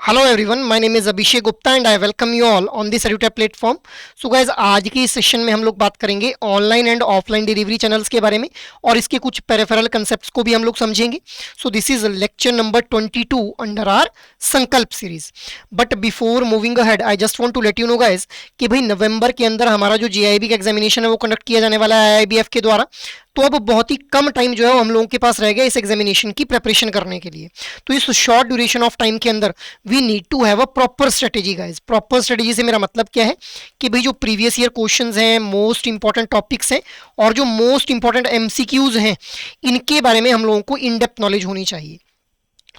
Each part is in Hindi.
Hello everyone, my name is Abhishek Gupta and I welcome you all on this edutech platform. So guys, आज की इस सेशन में हम लोग बात करेंगे online and offline delivery channels के बारे में और इसके कुछ पेरिफेरल कंसेप्ट्स को भी हम लोग समझेंगे। So this is lecture number 22 under our Sankalp series. But before moving ahead I just want to let you know guys कि भाई नवंबर के अंदर हमारा जो जेआईबी का एग्जामिनेशन है वो कंडक्ट किया जाने वाला है आईआईबीएफ के द्वारा। तो अब बहुत ही कम टाइम जो है हम लोगों के पास रह गया इस एग्जामिनेशन की प्रिपरेशन करने के लिए। तो इस शॉर्ट ड्यूरेशन ऑफ टाइम के अंदर we need to have a proper strategy guys. Proper strategy से मेरा मतलब क्या है कि भाई जो प्रीवियस ईयर क्वेश्चंस हैं, मोस्ट इंपॉर्टेंट टॉपिक्स हैं और जो मोस्ट इंपॉर्टेंट एमसीक्यूज हैं, इनके बारे में हम लोगों को इन डेप्थ नॉलेज होनी चाहिए।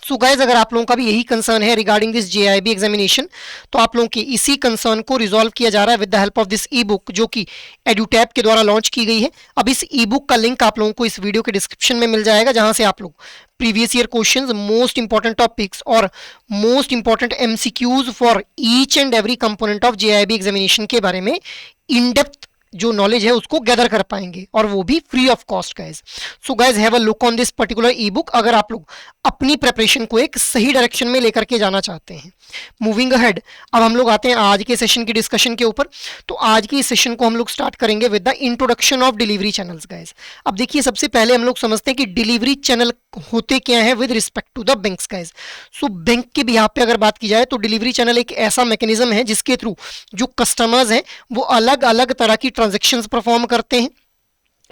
सो गाइज, अगर आप लोगों का भी यही कंसर्न है रिगार्डिंग दिस जेआईबी एग्जामिनेशन, तो आप लोगों के इसी कंसर्न को रिजॉल्व किया जा रहा है with the help of this E book जो कि एडुटैप के द्वारा लॉन्च की गई है। अब इस ई बुक का लिंक आप लोगों को इस वीडियो के डिस्क्रिप्शन में मिल जाएगा, जहां से आप लोग previous year questions, most important topics और most important MCQs for each and every component of JAIIB examination के बारे में इन डेप्थ जो नॉलेज है उसको गैदर कर पाएंगे, और वो भी free of cost guys. So guys, have a look on this particular E book अगर आप लोग अपनी प्रिपरेशन को एक सही डायरेक्शन में लेकर के जाना चाहते हैं। मूविंग अहेड, अब हम लोग आते हैं आज के सेशन की डिस्कशन के ऊपर। तो आज की इस सेशन को हम लोग स्टार्ट करेंगे with the introduction of delivery channels guys. अब देखिए, सबसे पहले हम लोग समझते हैं कि डिलीवरी चैनल होते क्या है with respect to the banks guys. So bank के बिहाफ पे अगर बात की जाए तो डिलीवरी चैनल एक ऐसा मैकेनिज्म है जिसके थ्रू जो कस्टमर्स हैं वो अलग अलग तरह की ट्रांजेक्शन्स परफॉर्म करते हैं।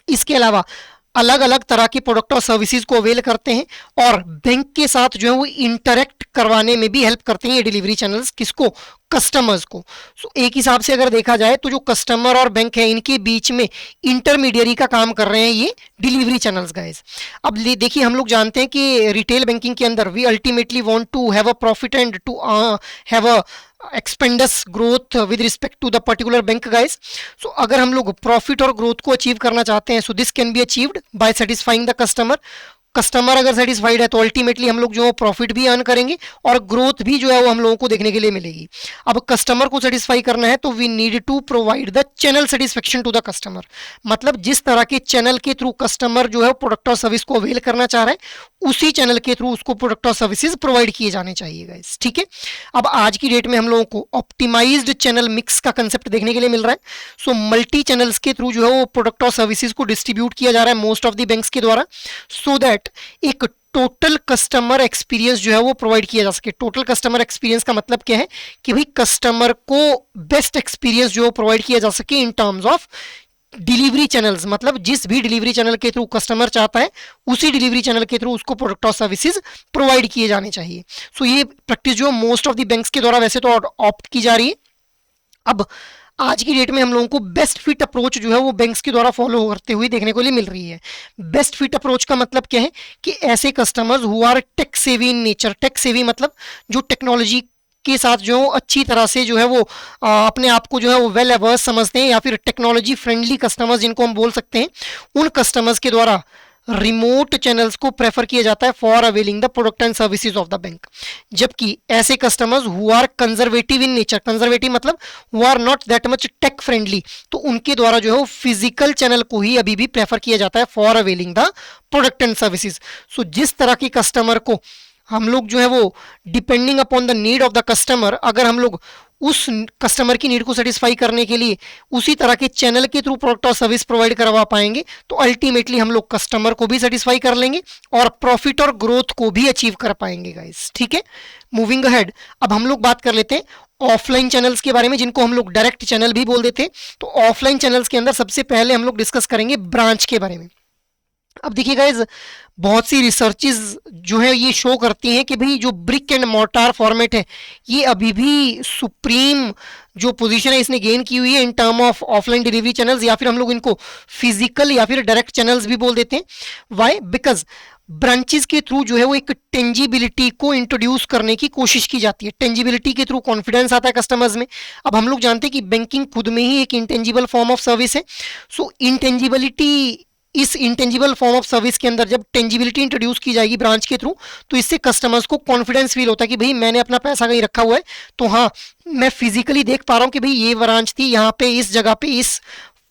इसके अलावा अलग अलग तरह के प्रोडक्ट और सर्विसेज को अवेल करते हैं और बैंक के साथ जो है वो इंटरेक्ट करवाने में भी हेल्प करते हैं ये डिलीवरी चैनल्स। किसको? कस्टमर्स को। सो एक हिसाब से अगर देखा जाए तो जो कस्टमर और बैंक है इनके बीच में इंटरमीडियरी का काम कर रहे हैं ये डिलीवरी चैनल्स गाइस। अब देखिए, हम लोग जानते हैं कि रिटेल बैंकिंग के अंदर we ultimately want to have a profit and to have a expands growth with respect to the particular bank guys. So अगर हम लोग प्रॉफिट और ग्रोथ को अचीव करना चाहते हैं, so this can be achieved by satisfying the customer. Customer अगर सेटिस्फाइड है तो अल्टीमेटली हम लोग जो प्रॉफिट भी अर्न करेंगे और ग्रोथ भी जो है वो हम लोगों को देखने के लिए मिलेगी। अब कस्टमर को सेटिस्फाई करना है तो we need to provide the channel satisfaction to the customer. मतलब जिस तरह के चैनल के थ्रू कस्टमर जो है प्रोडक्ट और सर्विस को अवेल करना चाह रहा है उसी चैनल के थ्रू उसको प्रोडक्ट और सर्विसेज प्रोवाइड किए जाने चाहिए गाइस। ठीक है, अब आज की डेट में हम लोगों को ऑप्टिमाइज्ड चैनल मिक्स का कंसेप्ट देखने के लिए मिल रहा है। सो मल्टी चैनल्स के थ्रू जो है वो प्रोडक्ट और सर्विसेज को डिस्ट्रीब्यूट किया जा रहा है मोस्ट ऑफ द बैंक्स के द्वारा, सो दैट एक टोटल कस्टमर एक्सपीरियंस जो है वो प्रोवाइड किया जा सके। टोटल कस्टमर एक्सपीरियंस का मतलब क्या है कि भाई कस्टमर को बेस्ट एक्सपीरियंस जो प्रोवाइड किया जा सके इन टर्म्स ऑफ डिलीवरी चैनल्स। मतलब जिस भी डिलीवरी चैनल के थ्रू कस्टमर चाहता है उसी डिलीवरी चैनल के थ्रू उसको प्रोडक्ट और सर्विसेज प्रोवाइड किए जाने चाहिए। सो ये प्रैक्टिस जो मोस्ट ऑफ द बैंक्स के द्वारा वैसे तो ऑप्ट की जा रही है। अब आज की डेट में हम लोगों को बेस्ट फिट अप्रोच जो है वो बैंक्स के द्वारा फॉलो करते हुए देखने को लिए मिल रही है। बेस्ट फिट अप्रोच का मतलब क्या है कि ऐसे customers who are tech savvy in nature. Tech savvy मतलब जो टेक्नोलॉजी के साथ जो अच्छी तरह से जो है वो अपने आप को जो है वो वेल अवर्स समझते हैं, या फिर टेक्नोलॉजी फ्रेंडली कस्टमर्स जिनको हम बोल सकते हैं, उन कस्टमर्स के द्वारा रिमोट चैनल्स को प्रेफर किया जाता है for availing the product and services of the bank. जबकि ऐसे customers who are conservative in nature, conservative मतलब who are not that much tech friendly, तो उनके द्वारा जो है वो फिजिकल चैनल को ही अभी भी प्रेफर किया जाता है for availing the product and services. So जिस तरह के कस्टमर को हम लोग जो है वो depending upon the need of the customer, अगर हम लोग उस कस्टमर की नीड को सेटिस्फाई करने के लिए उसी तरह के चैनल के थ्रू प्रोडक्ट और सर्विस प्रोवाइड करवा पाएंगे तो अल्टीमेटली हम लोग कस्टमर को भी सेटिस्फाई कर लेंगे और प्रॉफिट और ग्रोथ को भी अचीव कर पाएंगे गाइस। ठीक है, मूविंग अहेड, अब हम लोग बात कर लेते हैं ऑफलाइन चैनल्स के बारे में, जिनको हम लोग डायरेक्ट चैनल भी बोल देते हैं। तो ऑफलाइन चैनल्स के अंदर सबसे पहले हम लोग डिस्कस करेंगे ब्रांच के बारे में। अब देखिए गाइज, बहुत सी रिसर्चेज जो है ये शो करती हैं कि भाई जो ब्रिक एंड मोर्टार फॉर्मेट है ये अभी भी सुप्रीम जो पोजीशन है इसने गेन की हुई है in term of offline delivery channels, या फिर हम लोग इनको फिजिकल या फिर डायरेक्ट चैनल्स भी बोल देते हैं। वाई? बिकॉज ब्रांचेस के थ्रू जो है वो एक टेंजिबिलिटी को इंट्रोड्यूस करने की कोशिश की जाती है। टेंजिबिलिटी के थ्रू कॉन्फिडेंस आता है कस्टमर्स में। अब हम लोग जानते हैं कि बैंकिंग खुद में ही एक इंटेंजिबल फॉर्म ऑफ सर्विस है। सो इंटेंजिबिलिटी, इस इंटेंजिबल फॉर्म ऑफ सर्विस के अंदर जब टेंजिबिलिटी इंट्रोड्यूस की जाएगी ब्रांच के थ्रू तो इससे कस्टमर्स को कॉन्फिडेंस फील होता है कि भाई मैंने अपना पैसा कहीं रखा हुआ है तो हाँ मैं फिजिकली देख पा रहा हूँ कि भाई ये ब्रांच थी, यहाँ पे इस जगह पे इस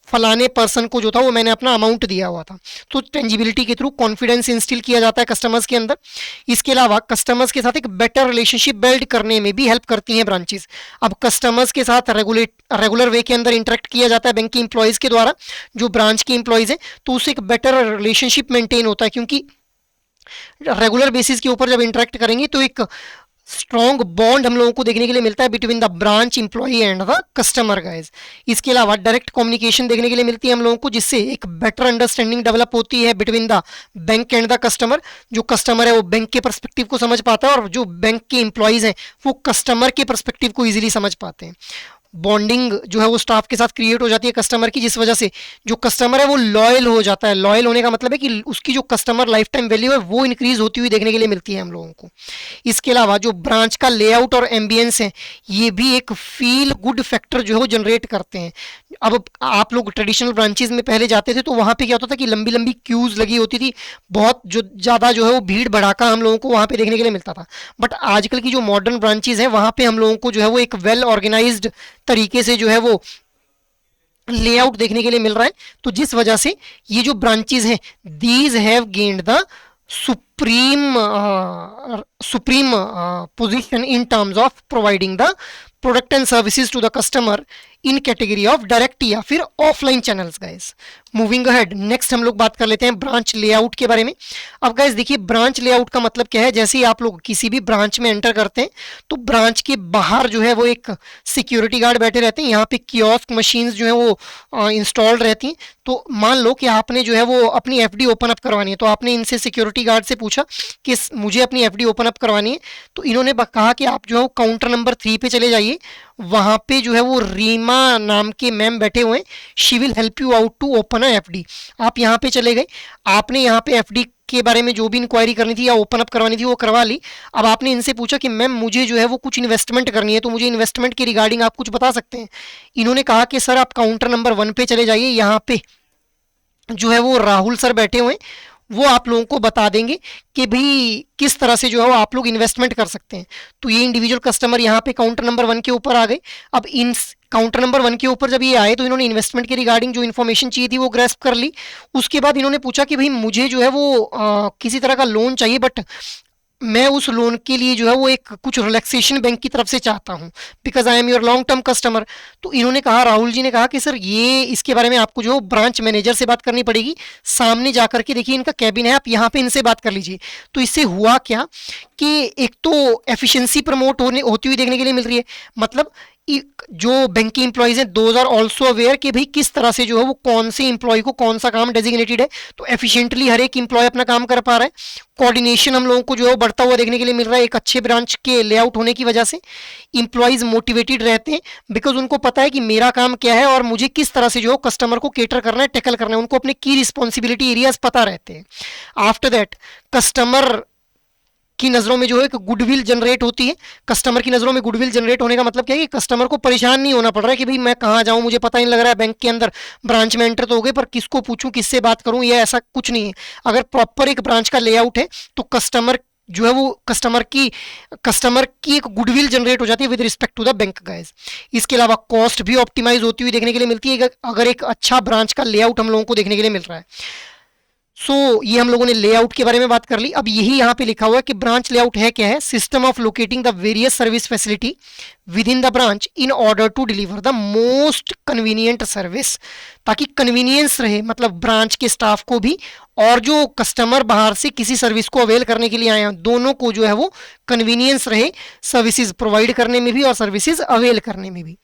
फलाने पर्सन को जो था वो मैंने अपना अमाउंट दिया हुआ था। तो टेंजिबिलिटी के थ्रू कॉन्फिडेंस इंस्टिल किया जाता है कस्टमर्स के अंदर। इसके अलावा कस्टमर्स के साथ एक बेटर रिलेशनशिप बिल्ड करने में भी हेल्प करती हैं ब्रांचेस। अब कस्टमर्स के साथ रेगुलर वे के अंदर इंटरेक्ट किया जाता है बैंक के इंप्लॉयज़ के द्वारा, जो ब्रांच के इंप्लॉयज़ हैं, तो उससे एक बेटर रिलेशनशिप मेंटेन होता है, क्योंकि रेगुलर बेसिस के ऊपर जब इंटरेक्ट करेंगे तो एक स्ट्रॉन्ग बॉन्ड हम लोगों को देखने के लिए मिलता है between the branch employee and the customer guys. इसके अलावा डायरेक्ट कम्युनिकेशन देखने के लिए मिलती है हम लोगों को, जिससे एक बेटर अंडरस्टैंडिंग डेवलप होती है between the bank and the customer. जो कस्टमर है वो बैंक के परस्पेक्टिव को समझ पाता है और जो बैंक के इंप्लॉइज हैं वो कस्टमर के परस्पेक्टिव को ईजिली समझ पाते हैं। बॉन्डिंग जो है वो स्टाफ के साथ क्रिएट हो जाती है कस्टमर की, जिस वजह से जो कस्टमर है वो लॉयल हो जाता है। लॉयल होने का मतलब है कि उसकी जो कस्टमर लाइफ टाइम वैल्यू है वो इंक्रीज होती हुई देखने के लिए मिलती है हम लोगों को। इसके अलावा जो ब्रांच का लेआउट और एम्बियंस है ये भी एक फील गुड फैक्टर जो है वो जनरेट करते हैं। अब आप लोग ट्रेडिशनल ब्रांचेज में पहले जाते थे तो वहाँ पे क्या होता था कि लंबी लंबी क्यूज लगी होती थी, बहुत जो ज़्यादा जो है वो भीड़ भड़ाका हम लोगों को वहाँ पे देखने के लिए मिलता था। बट आजकल की जो मॉडर्न ब्रांचेज हैं वहाँ पे हम लोगों को जो है वो एक वेल ऑर्गेनाइज्ड तरीके से जो है वो लेआउट देखने के लिए मिल रहा है। तो जिस वजह से ये जो ब्रांचेज हैं these have gained the supreme position in terms of providing the product and services to the customer in category of direct या फिर offline channels guys. Moving ahead, next हम लोग बात कर लेते हैं ब्रांच लेआउट के बारे में। अब गाइस देखिए ब्रांच लेआउट का मतलब क्या है। जैसे ही आप लोग किसी भी ब्रांच में एंटर करते हैं तो ब्रांच के बाहर जो है वो एक सिक्योरिटी गार्ड बैठे रहते हैं। यहाँ पे कियोस्क मशीन्स जो है वो इंस्टॉल्ड रहती हैं। तो मान लो कि आपने जो है वो अपनी एफडी ओपन अप करवानी है, तो आपने इनसे सिक्योरिटी गार्ड से पूछा कि मुझे अपनी एफडी ओपन अप करवानी है, तो इन्होंने कहा कि आप जो है वो काउंटर नंबर 3 पे चले जाइए, वहाँ पे जो है वो रीमा नाम के मैम बैठे हुए हैं, she will help you out to open a FD. आप यहाँ पे चले गए, आपने यहाँ पे एफडी के बारे में जो भी इंक्वायरी करनी थी या ओपन अप करवानी थी वो करवा ली। अब आपने इनसे पूछा कि मैम मुझे जो है वो कुछ इन्वेस्टमेंट करनी है, तो मुझे इन्वेस्टमेंट के रिगार्डिंग आप कुछ बता सकते हैं। इन्होंने कहा कि सर आप काउंटर नंबर 1 पे चले जाइए, यहाँ पे जो है वो राहुल सर बैठे हुए हैं, वो आप लोगों को बता देंगे कि भाई किस तरह से जो है वो आप लोग इन्वेस्टमेंट कर सकते हैं। तो ये इंडिविजुअल कस्टमर यहाँ पे काउंटर नंबर 1 के ऊपर आ गए। अब इन काउंटर नंबर 1 के ऊपर जब ये आए तो इन्होंने इन्वेस्टमेंट के रिगार्डिंग जो इन्फॉर्मेशन चाहिए थी वो ग्रैस्प कर ली। उसके बाद इन्होंने पूछा कि भाई मुझे जो है वो किसी तरह का लोन चाहिए, बट मैं उस लोन के लिए जो है वो एक कुछ रिलैक्सेशन बैंक की तरफ से चाहता हूँ, because I am your long term customer. तो इन्होंने कहा, राहुल जी ने कहा कि सर ये इसके बारे में आपको जो ब्रांच मैनेजर से बात करनी पड़ेगी। सामने जा करके देखिए इनका कैबिन है, आप यहाँ पे इनसे बात कर लीजिए। तो इससे हुआ क्या कि एक तो एफिशिएंसी प्रमोट होती हुई देखने के लिए मिल रही है। मतलब जो बैंक के इंप्लॉइज हैं दोज आर ऑल्सो अवेयर कि भाई किस तरह से जो है वो कौन से इंप्लॉय को कौन सा काम डेजिग्नेटेड है, तो एफिशिएंटली हर एक इंप्लॉय अपना काम कर पा रहा है। कोऑर्डिनेशन हम लोगों को जो है बढ़ता हुआ देखने के लिए मिल रहा है। एक अच्छे ब्रांच के लेआउट होने की वजह से इंप्लॉइज मोटिवेटेड रहते हैं, बिकॉज उनको पता है कि मेरा काम क्या है और मुझे किस तरह से जो है कस्टमर को केटर करना है, टैकल करना है। उनको अपने की रिस्पॉन्सिबिलिटी एरियाज पता रहते हैं। आफ्टर दैट कस्टमर की नज़रों में जो है गुडविल जनरेट होती है। कस्टमर की नज़रों में गुडविल जनरेट होने का मतलब क्या है कि कस्टमर को परेशान नहीं होना पड़ रहा है कि भाई मैं कहाँ जाऊँ, मुझे पता ही नहीं लग रहा है। बैंक के अंदर ब्रांच में एंटर तो हो गए पर किसको पूछूं, किससे बात करूं, ये ऐसा कुछ नहीं है। अगर प्रॉपर एक ब्रांच का लेआउट है तो कस्टमर जो है वो कस्टमर की एक गुडविल जनरेट हो जाती है with respect to the bank guys. इसके अलावा कॉस्ट भी ऑप्टिमाइज होती हुई देखने के लिए मिलती है अगर एक अच्छा ब्रांच का लेआउट हम लोगों को देखने के लिए मिल रहा है। ये हम लोगों ने लेआउट के बारे में बात कर ली। अब यही यहाँ पे लिखा हुआ है कि ब्रांच लेआउट है क्या है, system of locating the various service facility within the branch in order to deliver the most convenient service, ताकि कन्वीनियंस रहे, मतलब ब्रांच के स्टाफ को भी और जो कस्टमर बाहर से किसी सर्विस को अवेल करने के लिए आए हैं दोनों को जो है वो कन्वीनियंस रहे, सर्विसेज प्रोवाइड करने में भी और सर्विसेज अवेल करने में भी।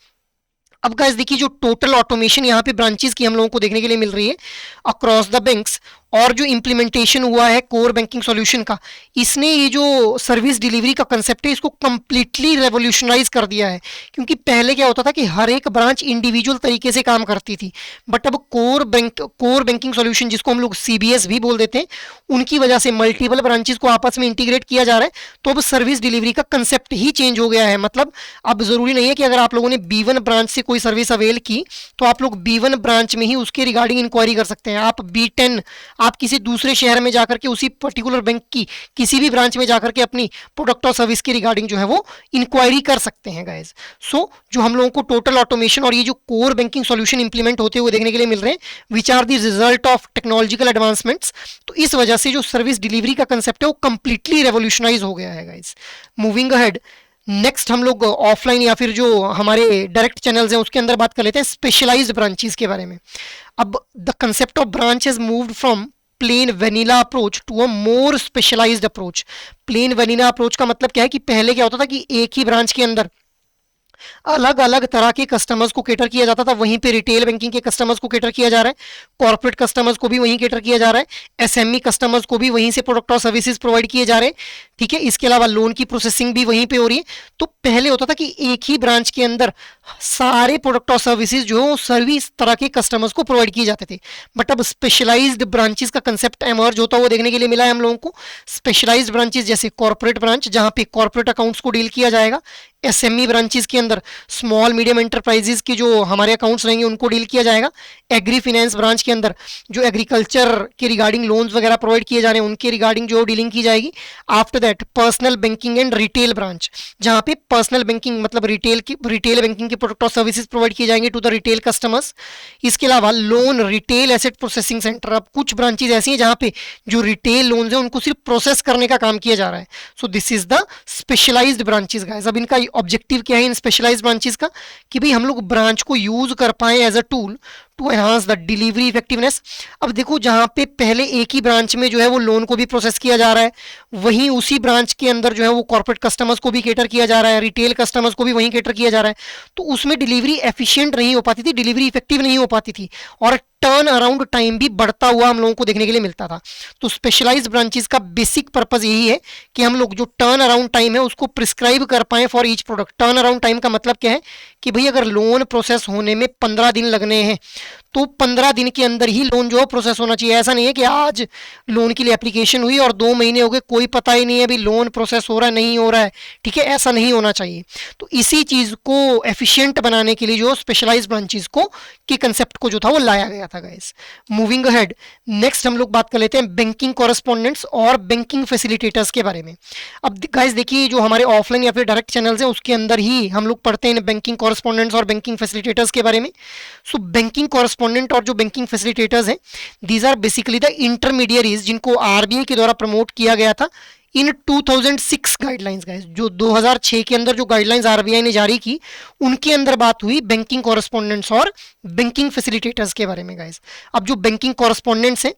अब गाइस देखिए जो टोटल ऑटोमेशन यहाँ पे ब्रांचेस की हम लोगों को देखने के लिए मिल रही है अक्रॉस द बैंक्स, और जो इम्प्लीमेंटेशन हुआ है कोर बैंकिंग सॉल्यूशन का, इसने ये जो सर्विस डिलीवरी का कंसेप्ट है इसको कंप्लीटली रेवोल्यूशनाइज कर दिया है। क्योंकि पहले क्या होता था कि हर एक ब्रांच इंडिविजुअल तरीके से काम करती थी, बट अब कोर बैंकिंग सॉल्यूशन जिसको हम लोग CBS भी बोल देते हैं, उनकी वजह से मल्टीपल ब्रांचेस को आपस में इंटीग्रेट किया जा रहा है। तो अब सर्विस डिलीवरी का कंसेप्ट ही चेंज हो गया है। मतलब अब जरूरी नहीं है कि अगर आप लोगों ने B1 ब्रांच से कोई सर्विस अवेल की तो आप लोग B1 ब्रांच में ही उसके रिगार्डिंग इंक्वायरी कर सकते हैं। आप B10 आप किसी दूसरे शहर में जाकर के उसी पर्टिकुलर बैंक की किसी भी ब्रांच में जाकर के अपनी प्रोडक्ट और सर्विस के रिगार्डिंग जो है वो इंक्वायरी कर सकते हैं गाइज। सो जो हम लोगों को टोटल ऑटोमेशन और ये जो कोर बैंकिंग सॉल्यूशन इंप्लीमेंट होते हुए देखने के लिए मिल रहे हैं, which are the result of technological advancements, तो इस वजह से जो सर्विस डिलीवरी का कंसेप्ट है वो कंप्लीटली रेवोल्यूशनाइज हो गया है गाइज। मूविंग अहेड, नेक्स्ट हम लोग ऑफलाइन या फिर जो हमारे डायरेक्ट चैनल्स हैं उसके अंदर बात कर लेते हैं स्पेशलाइज्ड ब्रांचेस के बारे में। अब the concept of branch has moved from plain vanilla approach to a more specialised approach. Plain vanilla approach का मतलब क्या है कि पहले क्या होता था कि एक ही ब्रांच के अंदर अलग अलग तरह के कस्टमर्स को केटर किया जाता था, वहीं पे रिटेल बैंकिंग के कस्टमर्स को केटर किया जा रहा है, कॉर्पोरेट कस्टमर्स को भी वहीं केटर किया जा रहा है, एसएमई कस्टमर्स को भी वहीं से प्रोडक्ट और सर्विसेज प्रोवाइड किए जा रहे हैं, ठीक है। इसके अलावा लोन की प्रोसेसिंग भी वहीं पे हो रही है। तो पहले होता था कि एक ही ब्रांच के अंदर सारे प्रोडक्ट और सर्विसेज जो है सभी तरह के कस्टमर्स को प्रोवाइड किए जाते थे, बट अब स्पेशलाइज्ड ब्रांचेस का कंसेप्ट एमर्ज होता हुआ देखने के लिए मिला है हम लोगों को। स्पेशलाइज्ड ब्रांचेस जैसे कॉर्पोरेट ब्रांच जहां पे कॉर्पोरेट अकाउंट्स को डील किया जाएगा, एसएमई ब्रांचेस के अंदर स्मॉल मीडियम एंटरप्राइजेस के जो हमारे अकाउंट्स रहेंगे उनको डील किया जाएगा, एग्री फाइनेंस ब्रांच के अंदर जो एग्रीकल्चर के रिगार्डिंग लोन्स वगैरह प्रोवाइड किए जा रहे हैं उनके रिगार्डिंग जो डीलिंग की जाएगी। After that personal banking and retail branch जहां पे पर्सनल बैंकिंग मतलब रिटेल बैंकिंग के प्रोडक्ट और सर्विसेज प्रोवाइड किए जाएंगे टू द रिटेल कस्टमर्स। इसके अलावा loan retail asset processing centre, अब कुछ ब्रांचेज ऐसी हैं जहां पे जो रिटेल लोन्स हैं उनको सिर्फ प्रोसेस करने का काम किया जा रहा है। So this is the specialised branches guys. अब इनका ऑब्जेक्टिव क्या है इन स्पेशलाइज्ड ब्रांचेस का कि भाई हम लोग ब्रांच को यूज कर पाए as a tool to enhance the delivery effectiveness. अब देखो जहां पे पहले एक ही ब्रांच में जो है वो लोन को भी प्रोसेस किया जा रहा है, वहीं उसी ब्रांच के अंदर जो है वो कॉर्पोरेट कस्टमर्स को भी केटर किया जा रहा है, रिटेल कस्टमर्स को भी वहीं केटर किया जा रहा है, तो उसमें डिलीवरी एफिशिएंट नहीं हो पाती थी, डिलीवरी इफेक्टिव नहीं हो पाती थी और टर्न अराउंड टाइम भी बढ़ता हुआ हम लोगों को देखने के लिए मिलता था। तो स्पेशलाइज्ड ब्रांचेस का बेसिक पर्पज यही है कि हम लोग जो टर्न अराउंड टाइम है उसको प्रिस्क्राइब कर पाए for each product. Turn around time का मतलब क्या है कि भाई अगर लोन प्रोसेस होने में 15 दिन लगने हैं तो 15 दिन के अंदर ही लोन जो है प्रोसेस होना चाहिए। ऐसा नहीं है कि आज लोन के लिए एप्लीकेशन हुई और 2 महीने हो गए कोई पता ही नहीं है अभी लोन प्रोसेस हो रहा है नहीं हो रहा है, ठीक है, ऐसा नहीं होना चाहिए। तो इसी चीज को एफिशिएंट बनाने के लिए जो स्पेशलाइज्ड ब्रांचेस को के कंसेप्ट को जो था वो लाया गया था गाइस। मूविंग अहेड, नेक्स्ट हम लोग बात कर लेते हैं बैंकिंग कॉरेस्पोंडेंट्स और बैंकिंग फैसिलिटेटर्स के बारे में। अब गाइस देखिए जो हमारे ऑफलाइन या फिर डायरेक्ट चैनल्स हैं उसके अंदर ही हम लोग पढ़ते हैं बैंकिंग कॉरेस्पोंडेंट्स और बैंकिंग फैसिलिटेटर्स के बारे में। सो बैंकिंग कॉरेस्पोंडेंट और जो बैंकिंग फैसिलिटेटर्स हैं these are basically the intermediaries जिनको आरबीआई के द्वारा प्रमोट किया गया था इन 2006 गाइडलाइंस गाइस। जो 2006 के अंदर जो गाइडलाइंस आरबीआई ने जारी की उनके अंदर बात हुई बैंकिंग कॉरेस्पोंडेंट्स और बैंकिंग फैसिलिटेटर्स के बारे में गाइस। अब जो बैंकिंग कॉरेस्पोंडेंट्स हैं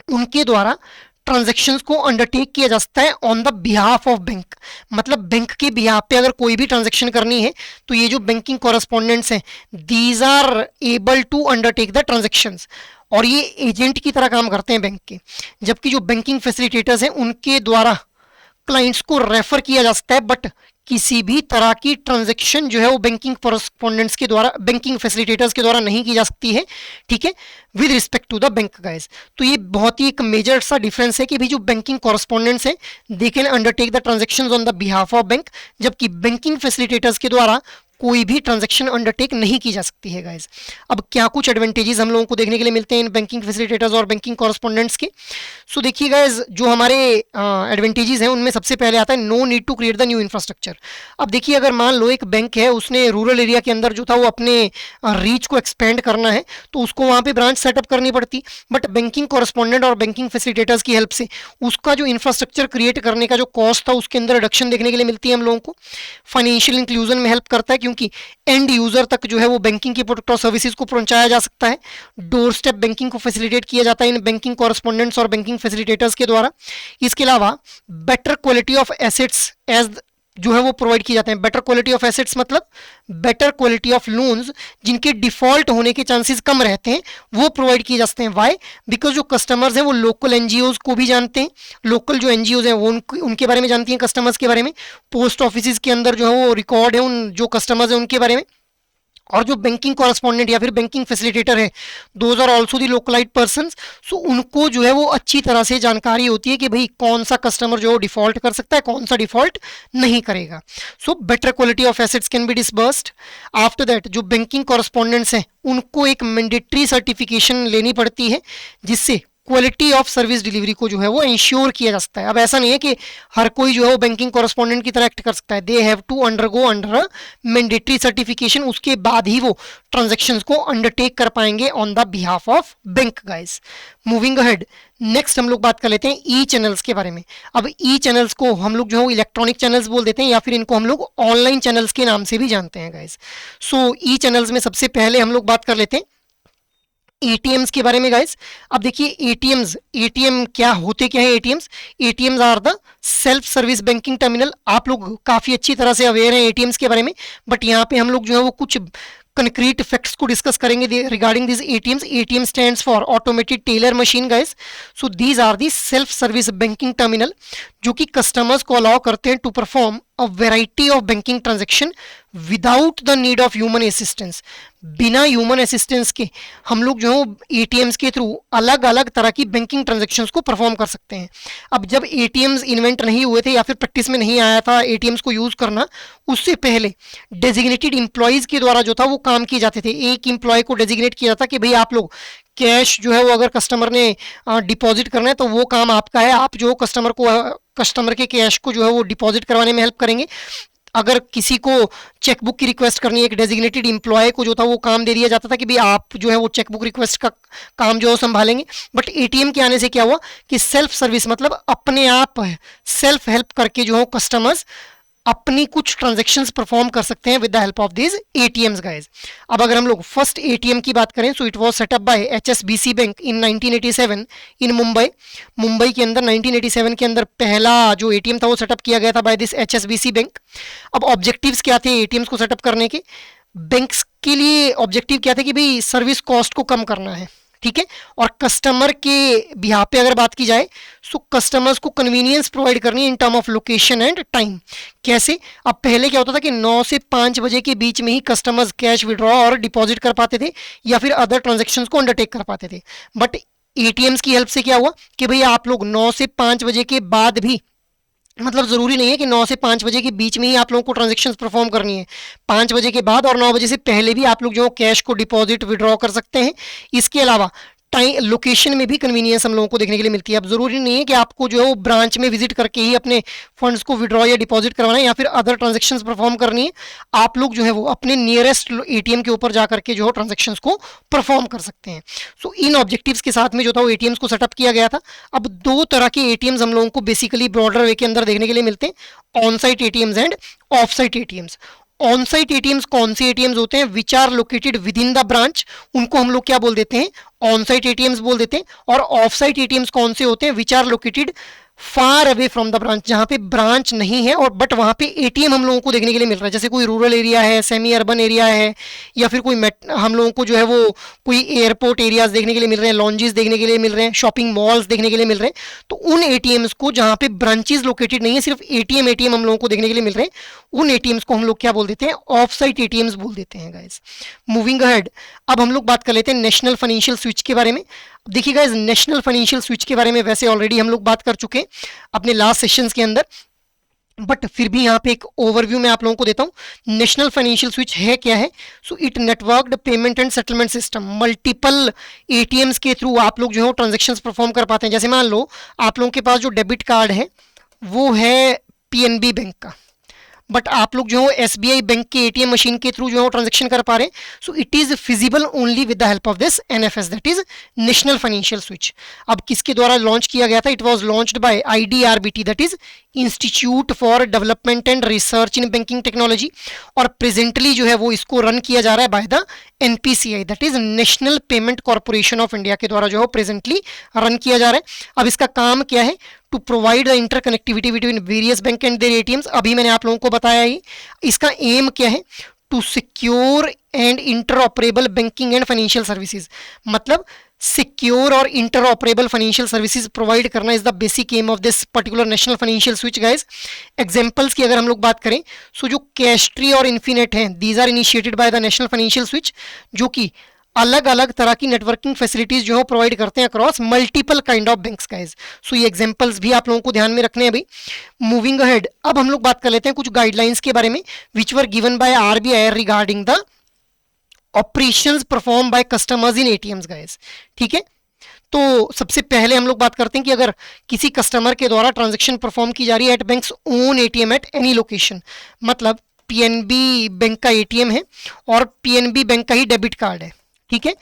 उनके द्वारा ट्रांजैक्शंस को अंडरटेक किया जा सकता है on the behalf of bank, मतलब बैंक के बिहाफ पे अगर कोई भी ट्रांजैक्शन करनी है तो ये जो बैंकिंग कॉरेस्पोंडेंट्स हैं these are able to undertake the transactions और ये एजेंट की तरह काम करते हैं बैंक के। जबकि जो बैंकिंग फैसिलिटेटर्स हैं उनके द्वारा क्लाइंट्स को रेफर किया जा सकता है बट किसी भी तरह की ट्रांजैक्शन जो है वो बैंकिंग कॉरेस्पोंडेंट्स के द्वारा बैंकिंग फैसिलिटेटर्स के द्वारा नहीं की जा सकती है, ठीक है, with respect to the bank guys. तो ये बहुत ही एक मेजर सा डिफरेंस है कि भाई जो बैंकिंग कॉरेस्पोंडेंट्स हैं they can undertake the transactions on the behalf of bank, जबकि बैंकिंग फैसिलिटेटर्स के द्वारा कोई भी ट्रांजैक्शन अंडरटेक नहीं की जा सकती है गाइस। अब क्या कुछ एडवांटेजेस हम लोगों को देखने के लिए मिलते हैं इन बैंकिंग फैसिलिटेटर्स और बैंकिंग कॉरेस्पोंडेंट्स के। सो देखिए गाइस जो हमारे एडवांटेजेस हैं उनमें सबसे पहले आता है no need to create the new infrastructure. अब देखिए अगर मान लो एक बैंक है उसने रूरल एरिया के अंदर जो था वो अपने रीच को एक्सपेंड करना है तो उसको वहाँ पे ब्रांच सेटअप करनी पड़ती, बट बैंकिंग कॉरेस्पोंडेंट और बैंकिंग फैसिलिटेटर्स की हेल्प से उसका जो इंफ्रास्ट्रक्चर क्रिएट करने का जो कॉस्ट था उसके अंदर रिडक्शन देखने के लिए मिलती है हम लोगों को। फाइनेंशियल इंक्लूजन में हेल्प करता है क्योंकि एंड यूजर तक जो है वो बैंकिंग के प्रोडक्ट और सर्विसेज को पहुंचाया जा सकता है। डोर स्टेप बैंकिंग को फैसिलिटेट किया जाता है इन बैंकिंग कॉरेस्पोंडेंट्स और बैंकिंग फैसिलिटेटर्स के द्वारा। इसके अलावा better quality of assets as जो है वो प्रोवाइड किए जाते हैं। बेटर क्वालिटी ऑफ एसेट्स मतलब बेटर क्वालिटी ऑफ लोन्स जिनके डिफॉल्ट होने के चांसेस कम रहते हैं वो प्रोवाइड किए जा सकते हैं। वाई? बिकॉज जो कस्टमर्स हैं वो लोकल एनजीओज को भी जानते हैं, लोकल जो एनजीओज हैं वो उनके बारे में जानती हैं, कस्टमर्स के बारे में। पोस्ट ऑफिस के अंदर जो है वो रिकॉर्ड है उन जो कस्टमर्स हैं उनके बारे में। और जो बैंकिंग कॉरेस्पोंडेंट या फिर बैंकिंग फैसिलिटेटर है those are also the localized persons. So उनको जो है वो अच्छी तरह से जानकारी होती है कि भाई कौन सा कस्टमर जो डिफॉल्ट कर सकता है कौन सा डिफॉल्ट नहीं करेगा। So better quality of assets can be disbursed. After that जो बैंकिंग कॉरेस्पोंडेंट्स हैं उनको एक मैंडेटरी सर्टिफिकेशन लेनी पड़ती है जिससे क्वालिटी ऑफ सर्विस डिलीवरी को जो है वो इंश्योर किया जा सकता है। अब ऐसा नहीं है कि हर कोई जो है वो बैंकिंग कॉरेस्पॉन्डेंट की तरह एक्ट कर सकता है, they have to undergo under a mandatory certification, उसके बाद ही वो ट्रांजेक्शन्स को अंडरटेक कर पाएंगे on the behalf of bank guys. Moving ahead, next हम लोग बात कर लेते हैं ई चैनल्स के बारे में। अब ई चैनल्स को हम लोग जो है इलेक्ट्रॉनिक चैनल्स बोल देते हैं या फिर इनको हम लोग ऑनलाइन चैनल्स के नाम से भी जानते हैं गाइस। सो ई चैनल्स में सबसे पहले हम लोग बात कर लेते हैं एटीएम्स के बारे में गाइस। अब देखिए एटीएम्स, एटीएम क्या होते क्या है ATMs? ATMs are the self service banking terminal. आप लोग काफी अच्छी तरह से अवेयर हैं एटीएम्स के बारे में, बट यहाँ पे हम लोग जो है वो कुछ कंक्रीट फैक्ट्स को डिस्कस करेंगे regarding this ATMs. ATM stands for automated teller machine guys. So these are the self service banking terminal जो कि कस्टमर्स को अलाउ करते हैं to perform a variety of banking transaction without the need of human assistance. बिना ह्यूमन असिस्टेंस के हम लोग जो है एटीएम्स के थ्रू अलग अलग तरह की बैंकिंग ट्रांजेक्शन्स को परफॉर्म कर सकते हैं। अब जब एटीएम्स इन्वेंट नहीं हुए थे या फिर प्रैक्टिस में नहीं आया था एटीएम्स को यूज करना, उससे पहले डेजिग्नेटेड एम्प्लॉयज के द्वारा जो था वो काम किए जाते थे। एक एम्प्लॉय को डेजिग्नेट किया जाता कि भाई आप लोग कैश जो है वो अगर कस्टमर ने डिपॉजिट करना है तो वो काम आपका है, आप जो कस्टमर के कैश को जो है वो डिपॉजिट करवाने में हेल्प करेंगे। अगर किसी को चेकबुक की रिक्वेस्ट करनी है, एक डेजिग्नेटेड एम्प्लॉय को जो था वो काम दे दिया जाता था कि भाई आप जो है वो चेकबुक रिक्वेस्ट का काम जो है संभालेंगे। बट एटीएम के आने से क्या हुआ कि सेल्फ सर्विस मतलब अपने आप सेल्फ हेल्प करके जो है कस्टमर्स अपनी कुछ ट्रांजैक्शंस परफॉर्म कर सकते हैं with the help of this ATMs guys. अब अगर हम लोग फर्स्ट एटीएम की बात करें, so it was set up by HSBC bank in 1987 in Mumbai. Mumbai के अंदर 1987 के अंदर पहला जो एटीएम था वो सेटअप किया गया था बाय दिस एचएसबीसी बैंक। अब ऑब्जेक्टिव्स क्या थे एटीएम्स को सेटअप करने के? बैंक्स के लिए ऑब्जेक्टिव क्या थे कि भाई सर्विस कॉस्ट को कम करना है, ठीक है, और कस्टमर के बिहाफ पे अगर बात की जाए सो कस्टमर्स को कन्वीनियंस प्रोवाइड करनी है in term of location and time. कैसे? अब पहले क्या होता था कि 9 से 5 बजे के बीच में ही कस्टमर्स कैश विड्रॉ और डिपॉजिट कर पाते थे या फिर अदर ट्रांजेक्शन्स को अंडरटेक कर पाते थे। बट एटीएम्स की हेल्प से क्या हुआ कि भाई आप लोग 9 से 5 बजे के बाद भी, मतलब जरूरी नहीं है कि 9 से 5 बजे के बीच में ही आप लोगों को ट्रांजैक्शंस परफॉर्म करनी है, 5 बजे के बाद और 9 बजे से पहले भी आप लोग जो कैश को डिपॉजिट विड्रॉ कर सकते हैं। इसके अलावा टाइम लोकेशन में भी कन्वीनियंस हम लोगों को देखने के लिए मिलती है। अब जरूरी नहीं है कि आपको जो है वो ब्रांच में विजिट करके ही अपने फंड्स को विड्रॉ या डिपॉजिट करवाना है या फिर अदर ट्रांजैक्शंस परफॉर्म करनी है। आप लोग जो है वो अपने नियरेस्ट एटीएम के ऊपर जा करके जो है ट्रांजैक्शंस को परफॉर्म कर सकते हैं। सो इन ऑब्जेक्टिव्स के साथ में जो था वो एटीएम्स को सेटअप किया गया था। अब 2 तरह के एटीएम्स हम लोगों को बेसिकली ब्रॉडर वे के अंदर देखने के लिए मिलते हैं, on site ATMs and off site ATMs. On site ATMs कौन से एटीएम्स होते हैं? Which are located within the branch, उनको हम लोग क्या बोल देते हैं? ऑन साइट एटीएम्स बोल देते हैं। और ऑफ साइट एटीएम्स कौन से होते हैं? Which are located far away from the branch, जहां पे ब्रांच नहीं है और बट वहां पे एटीएम हम लोगों को देखने के लिए मिल रहा है। जैसे कोई रूरल एरिया है, सेमी अर्बन एरिया है, या फिर कोई हम लोगों को जो है वो कोई एयरपोर्ट एरियाज देखने के लिए मिल रहे हैं, लॉन्जेस देखने के लिए मिल रहे हैं, शॉपिंग मॉल्स देखने के लिए मिल रहे हैं। तो उन एटीएम्स को जहां पे ब्रांचेस लोकेटेड नहीं है, सिर्फ एटीएम हम लोगों को देखने के लिए मिल रहे हैं, उन एटीएम्स को हम लोग क्या बोल देते हैं? ऑफ साइट एटीएम्स बोल देते हैं गाइस। मूविंग अहेड, अब हम लोग बात कर लेते हैं नेशनल फाइनेंशियल स्विच के बारे में। देखिए गाइस, नेशनल फाइनेंशियल स्विच के बारे में वैसे ऑलरेडी हम लोग बात कर चुके हैं अपने लास्ट सेशंस के अंदर, बट फिर भी यहाँ पे एक ओवरव्यू मैं आप लोगों को देता हूँ। नेशनल फाइनेंशियल स्विच है क्या है? So it networked payment and settlement system. Multiple ATMs के थ्रू आप लोग जो है ट्रांजेक्शन्स परफॉर्म कर पाते हैं। जैसे मान लो आप लोगों के पास जो डेबिट कार्ड है वो है पीएनबी बैंक का, बट आप लोग जो है एसबीआई बैंक के एटीएम मशीन के थ्रू जो है ट्रांजैक्शन कर पा रहे हैं। So it is feasible only with the help of this NFS, that is national financial switch. अब किसके द्वारा लॉन्च किया गया था? It was launched by IDRBT, that is institute for development and research in banking technology, और प्रेजेंटली जो है वो इसको रन किया जा रहा है by the NPCI, that is national payment corporation of India के द्वारा जो है प्रेजेंटली रन किया जा रहा है। अब इसका काम क्या है? To provide the interconnectivity between various bank and their ATMs. अभी मैंने आप लोगों को बताया ही, इसका एम क्या है? To secure and interoperable banking and financial services, मतलब सिक्योर और इंटरऑपरेबल फाइनेंशियल सर्विसेज प्रोवाइड करना is the basic aim of this particular national financial switch guys. Examples की अगर हम लोग बात करें, सो जो कैशट्री और इन्फिनेट हैं, these are initiated by the national financial switch, जो कि अलग अलग तरह की नेटवर्किंग फैसिलिटीज जो है प्रोवाइड करते हैं across multiple kind of banks guys. So ये एग्जांपल्स भी आप लोगों को ध्यान में रखने हैं अभी। मूविंग अहेड, अब हम लोग बात कर लेते हैं कुछ गाइडलाइंस के बारे में which were given by RBI regarding the operations perform by customers in ATMs guys, ठीक है। तो सबसे पहले हम लोग बात करते हैं कि अगर किसी कस्टमर के द्वारा ट्रांजैक्शन परफॉर्म की जा रही है at banks own ATM at any location, मतलब पीएनबी बैंक का एटीएम है और पीएनबी बैंक का ही डेबिट कार्ड है, ठीक है।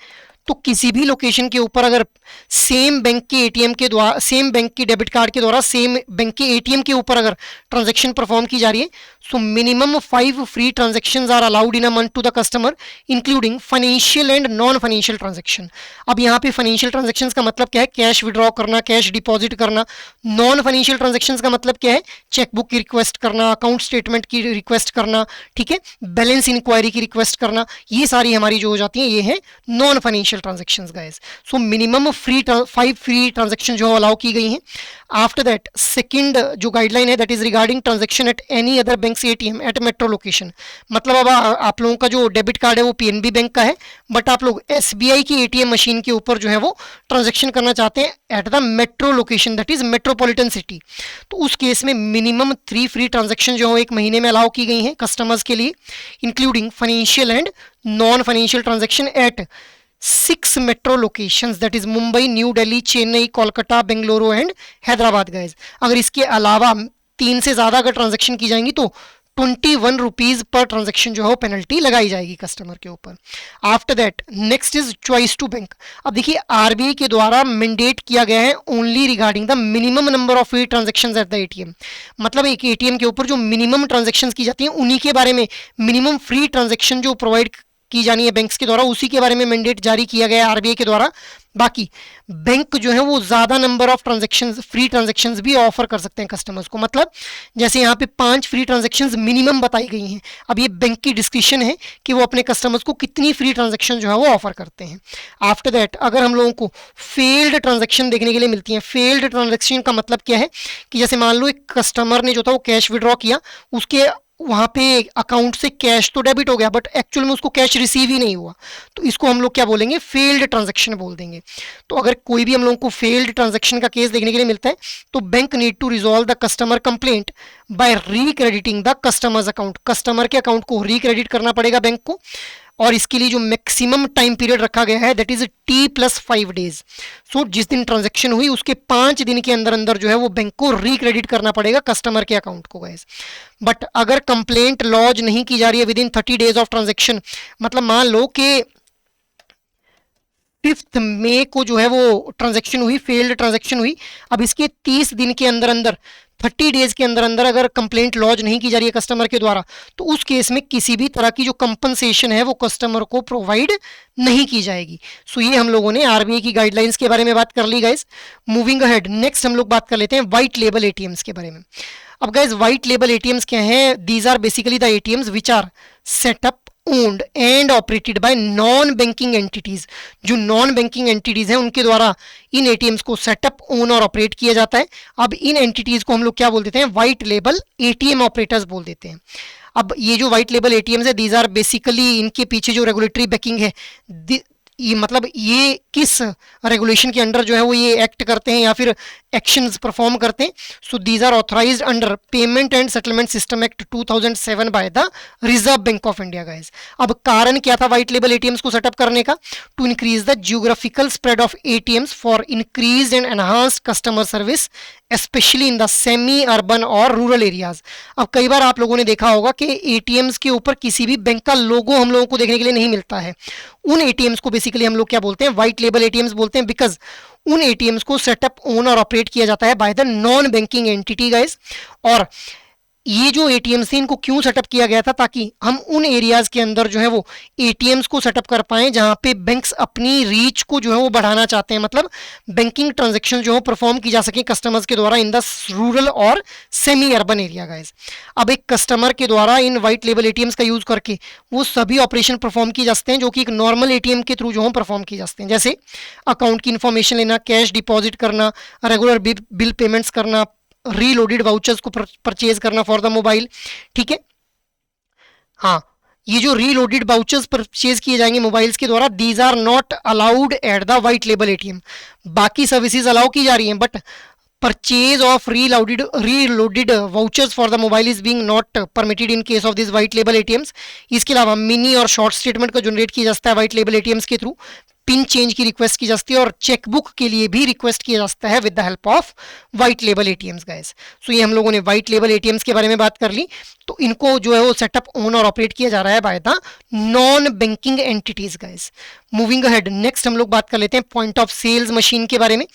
तो किसी भी लोकेशन के ऊपर अगर सेम बैंक के एटीएम के द्वारा, सेम बैंक के डेबिट कार्ड के द्वारा सेम बैंक के एटीएम के ऊपर अगर ट्रांजैक्शन परफॉर्म की जा रही है, so minimum 5 free transactions are allowed in a month to the customer including financial and non financial transaction. अब यहाँ पे फाइनेंशियल ट्रांजैक्शंस का मतलब क्या है? कैश विड्रॉ करना, कैश डिपॉजिट करना। नॉन फाइनेंशियल ट्रांजैक्शंस का मतलब क्या है? चेकबुक की रिक्वेस्ट करना, अकाउंट स्टेटमेंट की रिक्वेस्ट करना, ठीक है, बैलेंस इंक्वायरी की रिक्वेस्ट करना, ये सारी हमारी जो हो जाती है ये है non financial transactions guys. So minimum 5 free transaction जो अलाउ की गई हैं। आफ्टर दैट सेकंड जो गाइडलाइन है that is regarding transaction at any other banks ATM at metro location. मतलब अब आप लोगों का जो डेबिट कार्ड है वो पीएनबी बैंक का है, बट आप लोग एसबीआई की एटीएम मशीन के ऊपर जो है वो ट्रांजैक्शन करना चाहते हैं at the metro location that is metropolitan city. तो उस केस में मिनिमम 3 फ्री ट्रांजैक्शन जो है एक महीने में अलाउ की गई हैं कस्टमर्स के लिए, including financial and non financial transaction at 6 metro locations that is Mumbai, New Delhi, Chennai, Kolkata, Bengaluru and Hyderabad guys. अगर इसके अलावा 3 से ज़्यादा अगर ट्रांजैक्शन की जाएंगी तो 21 रुपीज़ पर ट्रांजैक्शन जो है वो पेनल्टी लगाई जाएगी कस्टमर के ऊपर। After that next is choice to bank. अब देखिए आरबीआई के द्वारा मैंडेट किया गया है only regarding the minimum number of free transactions at the ATM. मतलब एक एटीएम के ऊपर जो मिनिमम ट्रांजैक्शंस की जाती हैं उन्हीं के बारे में, मिनिमम फ्री ट्रांजैक्शन जो प्रोवाइड की जानी है बैंक्स के द्वारा उसी के बारे में मैंडेट जारी किया गया है आरबीआई के द्वारा। बाकी बैंक जो है वो ज़्यादा number of transactions, free transactions भी ऑफर कर सकते हैं कस्टमर्स को। मतलब जैसे यहाँ पे 5 फ्री ट्रांजैक्शंस मिनिमम बताई गई हैं, अब ये बैंक की डिस्क्रिप्शन है कि वो अपने कस्टमर्स को कितनी फ्री ट्रांजैक्शन जो है वो ऑफर करते हैं। आफ्टर दैट अगर हम लोगों को फेल्ड ट्रांजैक्शन देखने के लिए मिलती हैं, फेल्ड ट्रांजैक्शन का मतलब क्या है कि जैसे मान लो एक कस्टमर ने जो था वो कैश विड्रॉ किया, उसके वहाँ पे अकाउंट से कैश तो डेबिट हो गया बट एक्चुअल में उसको कैश रिसीव ही नहीं हुआ, तो इसको हम लोग क्या बोलेंगे? फेल्ड ट्रांजैक्शन बोल देंगे। तो अगर कोई भी हम लोगों को फेल्ड ट्रांजैक्शन का केस देखने के लिए मिलता है तो bank need to resolve the customer complaint by recrediting the customers account. Customer के अकाउंट को रिक्रेडिट करना पड़ेगा बैंक को, और इसके लिए जो मैक्सिमम टाइम पीरियड रखा गया है दैट इज T+5 डेज। सो जिस दिन ट्रांजैक्शन हुई उसके 5 दिन के अंदर अंदर जो है वो बैंक को रिक्रेडिट करना पड़ेगा कस्टमर के अकाउंट को गाइस। बट अगर कंप्लेंट लॉन्च नहीं की जा रही है with in 30 days of transaction, मतलब मान लो कि 5 मई को जो है वो ट्रांजैक्शन हुई, फेल्ड ट्रांजैक्शन हुई, अब इसके 30 दिन के अंदर अंदर, 30 डेज के अंदर अंदर अगर कंप्लेंट लॉन्च नहीं की जा रही है कस्टमर के द्वारा, तो उस केस में किसी भी तरह की जो कंपनसेशन है वो कस्टमर को प्रोवाइड नहीं की जाएगी। सो ये हम लोगों ने आरबीआई की गाइडलाइंस के बारे में बात कर ली गाइस। मूविंग अहेड नेक्स्ट हम लोग बात कर लेते हैं व्हाइट लेबल एटीएम्स के बारे में। अब गाइस व्हाइट लेबल एटीएम्स क्या हैं? These are basically the ATMs which are setup, owned and operated by non banking entities. जो नॉन बैंकिंग एंटिटीज हैं उनके द्वारा इन एटीएम्स को सेटअप, ओन और ऑपरेट किया जाता है। अब इन एंटिटीज को हम लोग क्या बोल देते हैं? व्हाइट लेबल एटीएम ऑपरेटर्स बोल देते हैं। अब ये जो व्हाइट लेबल एटीएम्स है दीज आर बेसिकली, इनके पीछे जो रेगुलेटरी बैकिंग है, ये मतलब ये किस रेगुलेशन के अंडर जो है वो ये एक्ट करते हैं या फिर एक्शंस परफॉर्म करते हैं? So these are authorised under payment and settlement system act 2007 by the Reserve Bank of India guys. अब कारण क्या था व्हाइट लेबल एटीएम्स को सेटअप करने का? To increase the geographical spread of ATMs for increase and enhanced customer service specially in the semi urban और रूरल एरियाज। अब कई बार आप लोगों ने देखा होगा कि एटीएम्स के ऊपर किसी भी बैंक का लोगो हम लोगों को देखने के लिए नहीं मिलता है। उन एटीएम्स को बेसिकली हम लोग क्या बोलते हैं? व्हाइट लेबल एटीएम्स बोलते हैं, बिकॉज उन एटीएम्स को सेटअप, ओन और ऑपरेट किया जाता है by the non banking entity guys. और ये जो एटीएम्स थे इनको क्यों सेटअप किया गया था? ताकि हम उन एरियाज के अंदर जो है वो एटीएम्स को सेटअप कर पाएं जहां पे बैंक्स अपनी रीच को जो है वो बढ़ाना चाहते हैं, मतलब बैंकिंग ट्रांजैक्शन जो है परफॉर्म की जा सके कस्टमर्स के द्वारा इन द रूरल और सेमी अर्बन एरिया गाइस। अब एक कस्टमर के द्वारा इन व्हाइट लेबल एटीएम्स का यूज करके वो सभी ऑपरेशन परफॉर्म किए जा सकते हैं जो कि एक नॉर्मल एटीएम के थ्रू जो है परफॉर्म किए जा सकते हैं, जैसे अकाउंट की इंफॉर्मेशन लेना, कैश डिपॉजिट करना, रेगुलर बिल पेमेंट्स करना, रीलोडेड वाउचर्स को परचेज करना फॉर द मोबाइल, ठीक है। हाँ, ये जो रीलोडेड वाउचर्स परचेज किए जाएंगे मोबाइल्स के द्वारा, these are not allowed at the white label ATM. बाकी सर्विसेज अलाउ की जा रही हैं but purchase of reloaded vouchers for the mobile is being not permitted in case of this white label ATMs. इसके अलावा मिनी और शॉर्ट स्टेटमेंट को जनरेट किया जा सकता है व्हाइट लेबल एटीएम्स के थ्रू। पिन चेंज की रिक्वेस्ट की जाती है और चेकबुक के लिए भी रिक्वेस्ट किया जाता है with the help of white label ATMs guys. So ये हम लोगों ने व्हाइट लेबल एटीएम्स के बारे में बात कर ली। तो इनको जो है वो सेटअप ओन और ऑपरेट किया जा रहा है by the non banking entities guys. Moving ahead, next हम लोग बात कर लेते हैं पॉइंट ऑफ सेल्स मशीन के बारे में।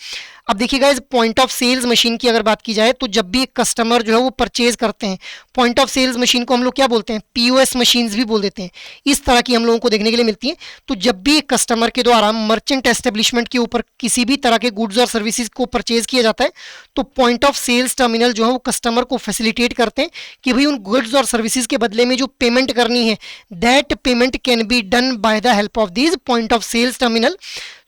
अब देखिए guys, point of sales machine की अगर बात की जाए तो जब भी एक कस्टमर जो है वो परचेज करते हैं, पॉइंट ऑफ सेल्स मशीन को हम लोग क्या बोलते हैं, पीओएस मशीन्स भी बोल देते हैं, इस तरह की हम लोगों को देखने के लिए मिलती है। तो जब भी एक कस्टमर के द्वारा मर्चेंट एस्टेब्लिशमेंट के ऊपर किसी भी तरह के गुड्स और सर्विसेज को परचेज किया जाता है तो पॉइंट ऑफ सेल्स टर्मिनल जो है वो कस्टमर को फैसिलिटेट करते हैं कि भाई उन गुड्स और सर्विसेज के बदले में जो पेमेंट करनी है that payment can be done by the help of these point of sales terminal.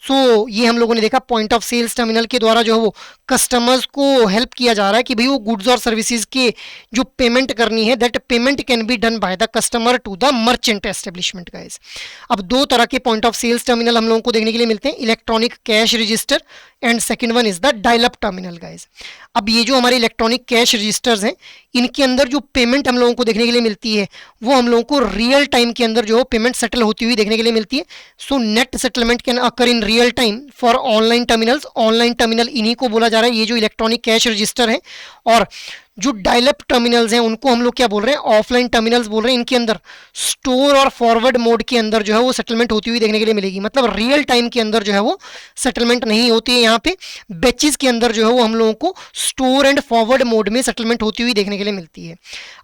So ये हम लोगों ने देखा पॉइंट ऑफ सेल्स टर्मिनल के द्वारा जो है वो कस्टमर्स को हेल्प किया जा रहा है कि भाई वो गुड्स और सर्विसेज के जो पेमेंट करनी है that payment can be done by the customer to the merchant establishment guys. अब दो तरह के पॉइंट ऑफ सेल्स टर्मिनल हम लोगों को देखने के लिए मिलते हैं, electronic cash register and second one is the dial up terminal guys. अब ये जो हमारे इलेक्ट्रॉनिक कैश रजिस्टर्स हैं इनके अंदर जो पेमेंट हम लोगों को देखने के लिए मिलती है वो हम लोगों को रियल टाइम के अंदर जो पेमेंट सेटल होती हुई देखने के लिए मिलती है। So net settlement can occur in real time for online terminals. Online terminal इन्हीं को बोला जा रहा है, ये जो इलेक्ट्रॉनिक कैश रजिस्टर है। और जो डायल अप टर्मिनल्स हैं उनको हम लोग क्या बोल रहे हैं, ऑफलाइन टर्मिनल्स बोल रहे हैं। इनके अंदर स्टोर और फॉरवर्ड मोड के अंदर जो है वो सेटलमेंट होती हुई देखने के लिए मिलेगी, मतलब रियल टाइम के अंदर जो है वो सेटलमेंट नहीं होती है। यहाँ पे बैचेस के अंदर जो है वो हम लोगों को स्टोर एंड फॉरवर्ड मोड में सेटलमेंट होती हुई देखने के लिए मिलती है।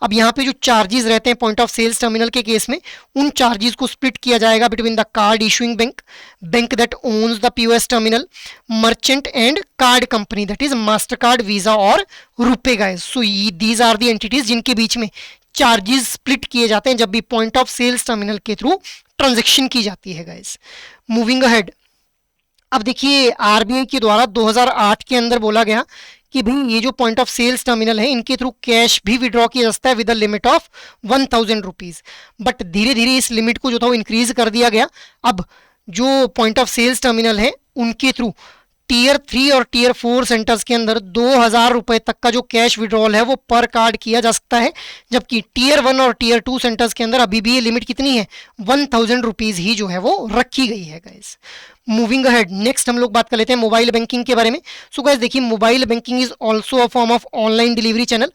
अब यहाँ पे जो चार्जेस रहते हैं पॉइंट ऑफ सेल्स टर्मिनल के केस में, उन चार्जेस को स्प्लिट किया जाएगा between the card issuing bank, bank that owns the POS terminal, merchant and card company that is Mastercard, Visa और RuPay guys. So these are the entities जिनके बीच में चार्जेस स्प्लिट किए जाते हैं जब भी पॉइंट ऑफ सेल्स टर्मिनल के थ्रू ट्रांजैक्शन की जाती है गाइस। मूविंग अहेड, अब देखिए आरबीआई के द्वारा 2008 के अंदर बोला गया कि भाई ये जो पॉइंट ऑफ सेल्स टर्मिनल है इनके थ्रू कैश भी विड्रॉ किया जाता है with a limit of 1000 rupees. But धीरे धीरे इस लिमिट को जो था वो इंक्रीज कर दिया गया। अब जो पॉइंट ऑफ सेल्स टर्मिनल है उनके थ्रू टीयर 3 और टीयर 4 सेंटर्स के अंदर 2000 रुपए तक का जो कैश विड्रॉल है वो पर कार्ड किया जा सकता है, जबकि टीयर 1 और टीयर 2 सेंटर्स के अंदर अभी भी ये लिमिट कितनी है, 1000 रुपीज ही जो है वो रखी गई है गाइस। मूविंग अहेड, नेक्स्ट हम लोग बात कर लेते हैं मोबाइल बैंकिंग के बारे में। सो गाइस देखिए, mobile banking is also a form of online delivery channel.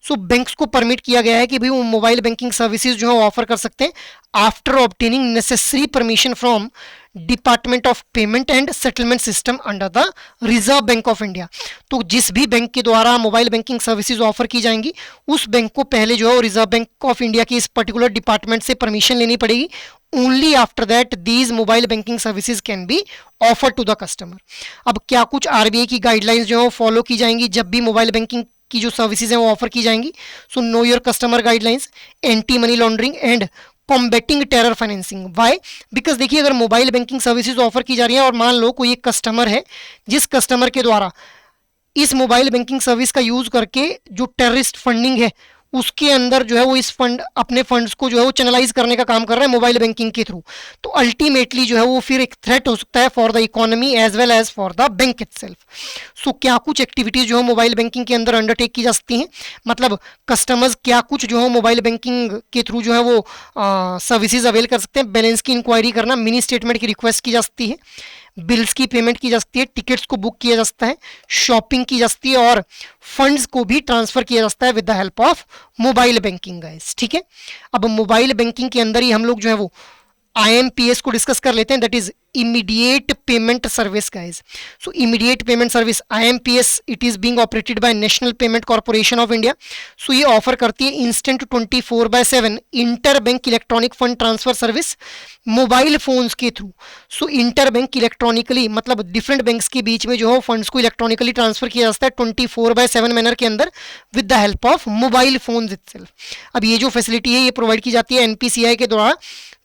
So banks को परमिट किया गया है कि भाई वो मोबाइल बैंकिंग सर्विसेज जो है ऑफर कर सकते हैं after obtaining necessary permission from department of payment and settlement system under the Reserve Bank of India. तो जिस भी बैंक के द्वारा मोबाइल बैंकिंग सर्विसेज ऑफर की जाएंगी उस बैंक को पहले जो है रिजर्व बैंक ऑफ इंडिया की इस पर्टिकुलर डिपार्टमेंट से परमिशन लेनी पड़ेगी। Only after that these mobile banking services can be offer to the customer. अब क्या कुछ आरबीआई की गाइडलाइंस जो है फॉलो की जाएंगी जब भी मोबाइल बैंकिंग की जो सर्विसेज हैं वो ऑफर की जाएंगी। So know your customer guidelines, anti money laundering and combating terror financing. Why? Because देखिए अगर मोबाइल बैंकिंग सर्विसेज ऑफर की जा रही है और मान लो कोई एक कस्टमर है जिस कस्टमर के द्वारा इस मोबाइल बैंकिंग सर्विस का यूज करके जो टेररिस्ट फंडिंग है उसके अंदर जो है वो इस फंड अपने फंड्स को जो है वो चैनलाइज करने का काम कर रहा है मोबाइल बैंकिंग के थ्रू, तो अल्टीमेटली जो है वो फिर एक थ्रेट हो सकता है for the economy as well as for the bank itself. So क्या कुछ एक्टिविटीज जो है मोबाइल बैंकिंग के अंदर अंडरटेक की जा सकती हैं, मतलब कस्टमर्स क्या कुछ जो है मोबाइल बैंकिंग के थ्रू जो है वो सर्विसेज अवेल कर सकते हैं। बैलेंस की इंक्वायरी करना, मिनी स्टेटमेंट की रिक्वेस्ट की जा सकती है, बिल्स की पेमेंट की जा सकती है, टिकट्स को बुक किया जा सकता है, शॉपिंग की जा सकती है और फंड्स को भी ट्रांसफर किया जा सकता है with the help of mobile banking guys. ठीक है, अब मोबाइल बैंकिंग के अंदर ही हम लोग जो है वो IMPS को डिस्कस कर लेते हैं, that is immediate payment service guys. So immediate payment service IMPS it is being operated by national payment corporation of India. So ये ऑफर करती है instant 24/7 inter bank electronic fund transfer service mobile phones के through. So inter bank electronically मतलब डिफरेंट बैंक्स के बीच में जो है फंड्स को इलेक्ट्रॉनिकली ट्रांसफर किया जा सकता है 24/7 मैनर के अंदर with the help of mobile phones itself. अब ये जो फैसिलिटी है ये प्रोवाइड की जाती है NPCI के द्वारा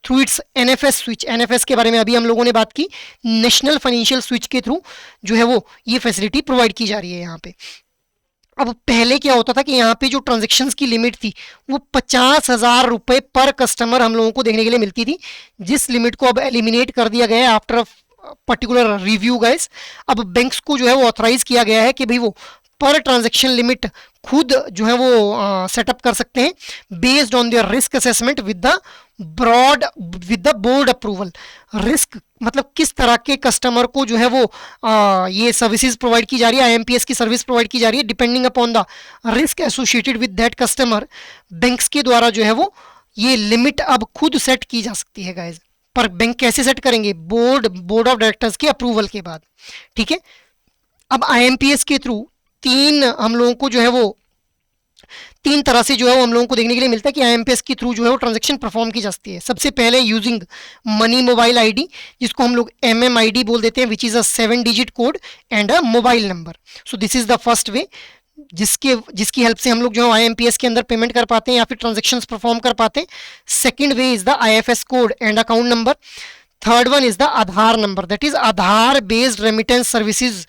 through it's NFS switch. NFS के बारे में अभी हम लोगों ने बात की, नेशनल फाइनेंशियल स्विच के थ्रू जो है वो ये फैसिलिटी प्रोवाइड की जा रही है यहाँ पे। अब पहले क्या होता था कि यहाँ पे जो ट्रांजेक्शन्स की लिमिट थी वो 50,000 रुपए पर कस्टमर हम लोगों को देखने के लिए मिलती थी, जिस लिमिट को अब एलिमिनेट कर दिया गया है आफ्टर पर्टिकुलर रिव्यू गाइस। अब बैंक्स को जो है वो ऑथराइज किया गया है कि भाई वो पर ट्रांजैक्शन लिमिट खुद जो है वो सेटअप कर सकते हैं based on their risk assessment with the board approval. Risk मतलब किस तरह के कस्टमर को जो है वो ये सर्विसेज प्रोवाइड की जा रही है, आईएमपीएस की सर्विस प्रोवाइड की जा रही है, depending upon the risk associated with that customer, banks के द्वारा जो है वो ये लिमिट अब खुद सेट की जा सकती है गाइज। पर बैंक कैसे सेट करेंगे? बोर्ड ऑफ डायरेक्टर्स के अप्रूवल के बाद, ठीक है। अब आईएमपीएस के थ्रू तीन हम लोगों को जो है वो तीन तरह से जो है वो हम लोगों को देखने के लिए मिलता है कि आईएमपीएस के थ्रू जो है वो ट्रांजैक्शन परफॉर्म की जाती है। सबसे पहले यूजिंग मनी मोबाइल आईडी, जिसको हम लोग एमएमआईडी बोल देते हैं, which is a 7 digit code and a mobile number. So this is the first way जिसकी हेल्प से हम लोग जो है आईएमपीएस के अंदर पेमेंट कर पाते हैं या फिर ट्रांजैक्शंस परफॉर्म कर पाते हैं। Second way is the IFS code and account number. Third one is the Aadhaar number, that is Aadhaar based remittance services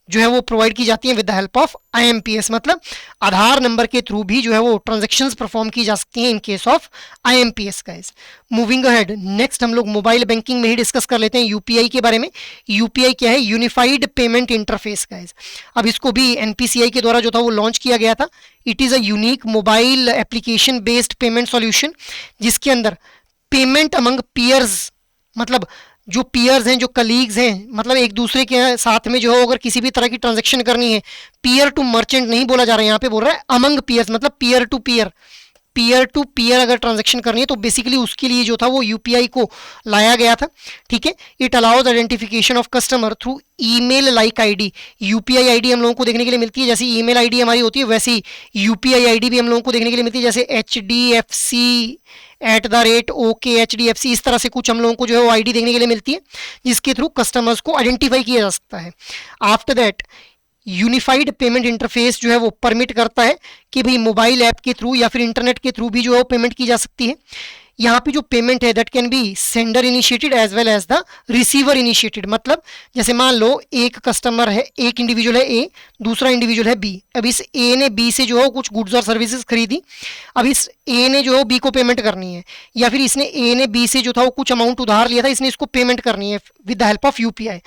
जो है वो प्रोवाइड की जाती है with the help of IMPS. मतलब आधार नंबर के थ्रू भी जो है वो ट्रांजैक्शंस परफॉर्म की जा सकती हैं इन case of IMPS guys. Moving ahead, next हम लोग मोबाइल बैंकिंग में ही डिस्कस कर लेते हैं यूपीआई के बारे में। यूपीआई क्या है? Unified payment interface guys. अब इसको भी एनपीसीआई के द्वारा जो था वो लॉन्च किया गया था। It is a unique mobile application based payment solution, जिसके अंदर पेमेंट अमंग पीयर्स, मतलब जो पीयर्स हैं, जो कलीग्स हैं, मतलब एक दूसरे के साथ में जो है अगर किसी भी तरह की ट्रांजैक्शन करनी है, पीयर टू मर्चेंट नहीं बोला जा रहा है, यहाँ पे बोल रहा है अमंग पीयर्स, मतलब पीयर टू पीयर अगर ट्रांजैक्शन करनी है तो बेसिकली उसके लिए जो था वो यूपीआई को लाया गया था, ठीक है। It allows identification of customer through email like ID. UPI ID हम लोगों को देखने के लिए मिलती है, जैसे ईमेल आईडी हमारी होती है वैसे ही यूपीआई आईडी भी हम लोगों को देखने के लिए मिलती है, जैसे HDFC@OKHDFC, इस तरह से कुछ हम लोगों को जो है वो आईडी देखने के लिए मिलती है, जिसके थ्रू कस्टमर्स को आइडेंटिफाई किया जा सकता है। After that unified payment interface जो है वो परमिट करता है कि भाई मोबाइल ऐप के थ्रू या फिर इंटरनेट के थ्रू भी जो है वो पेमेंट की जा सकती है। यहाँ पे जो पेमेंट है that can be sender initiated as well as the receiver initiated. मतलब जैसे मान लो एक कस्टमर है, एक इंडिविजुअल है ए, दूसरा इंडिविजुअल है बी। अब इस ए ने बी से जो है कुछ गुड्स और सर्विसेज खरीदी, अब इस ए ने जो है बी को पेमेंट करनी है, या फिर इसने ए ने बी से जो था वो कुछ अमाउंट उधार लिया था, इसने इसको पेमेंट करनी है with the help of UPI.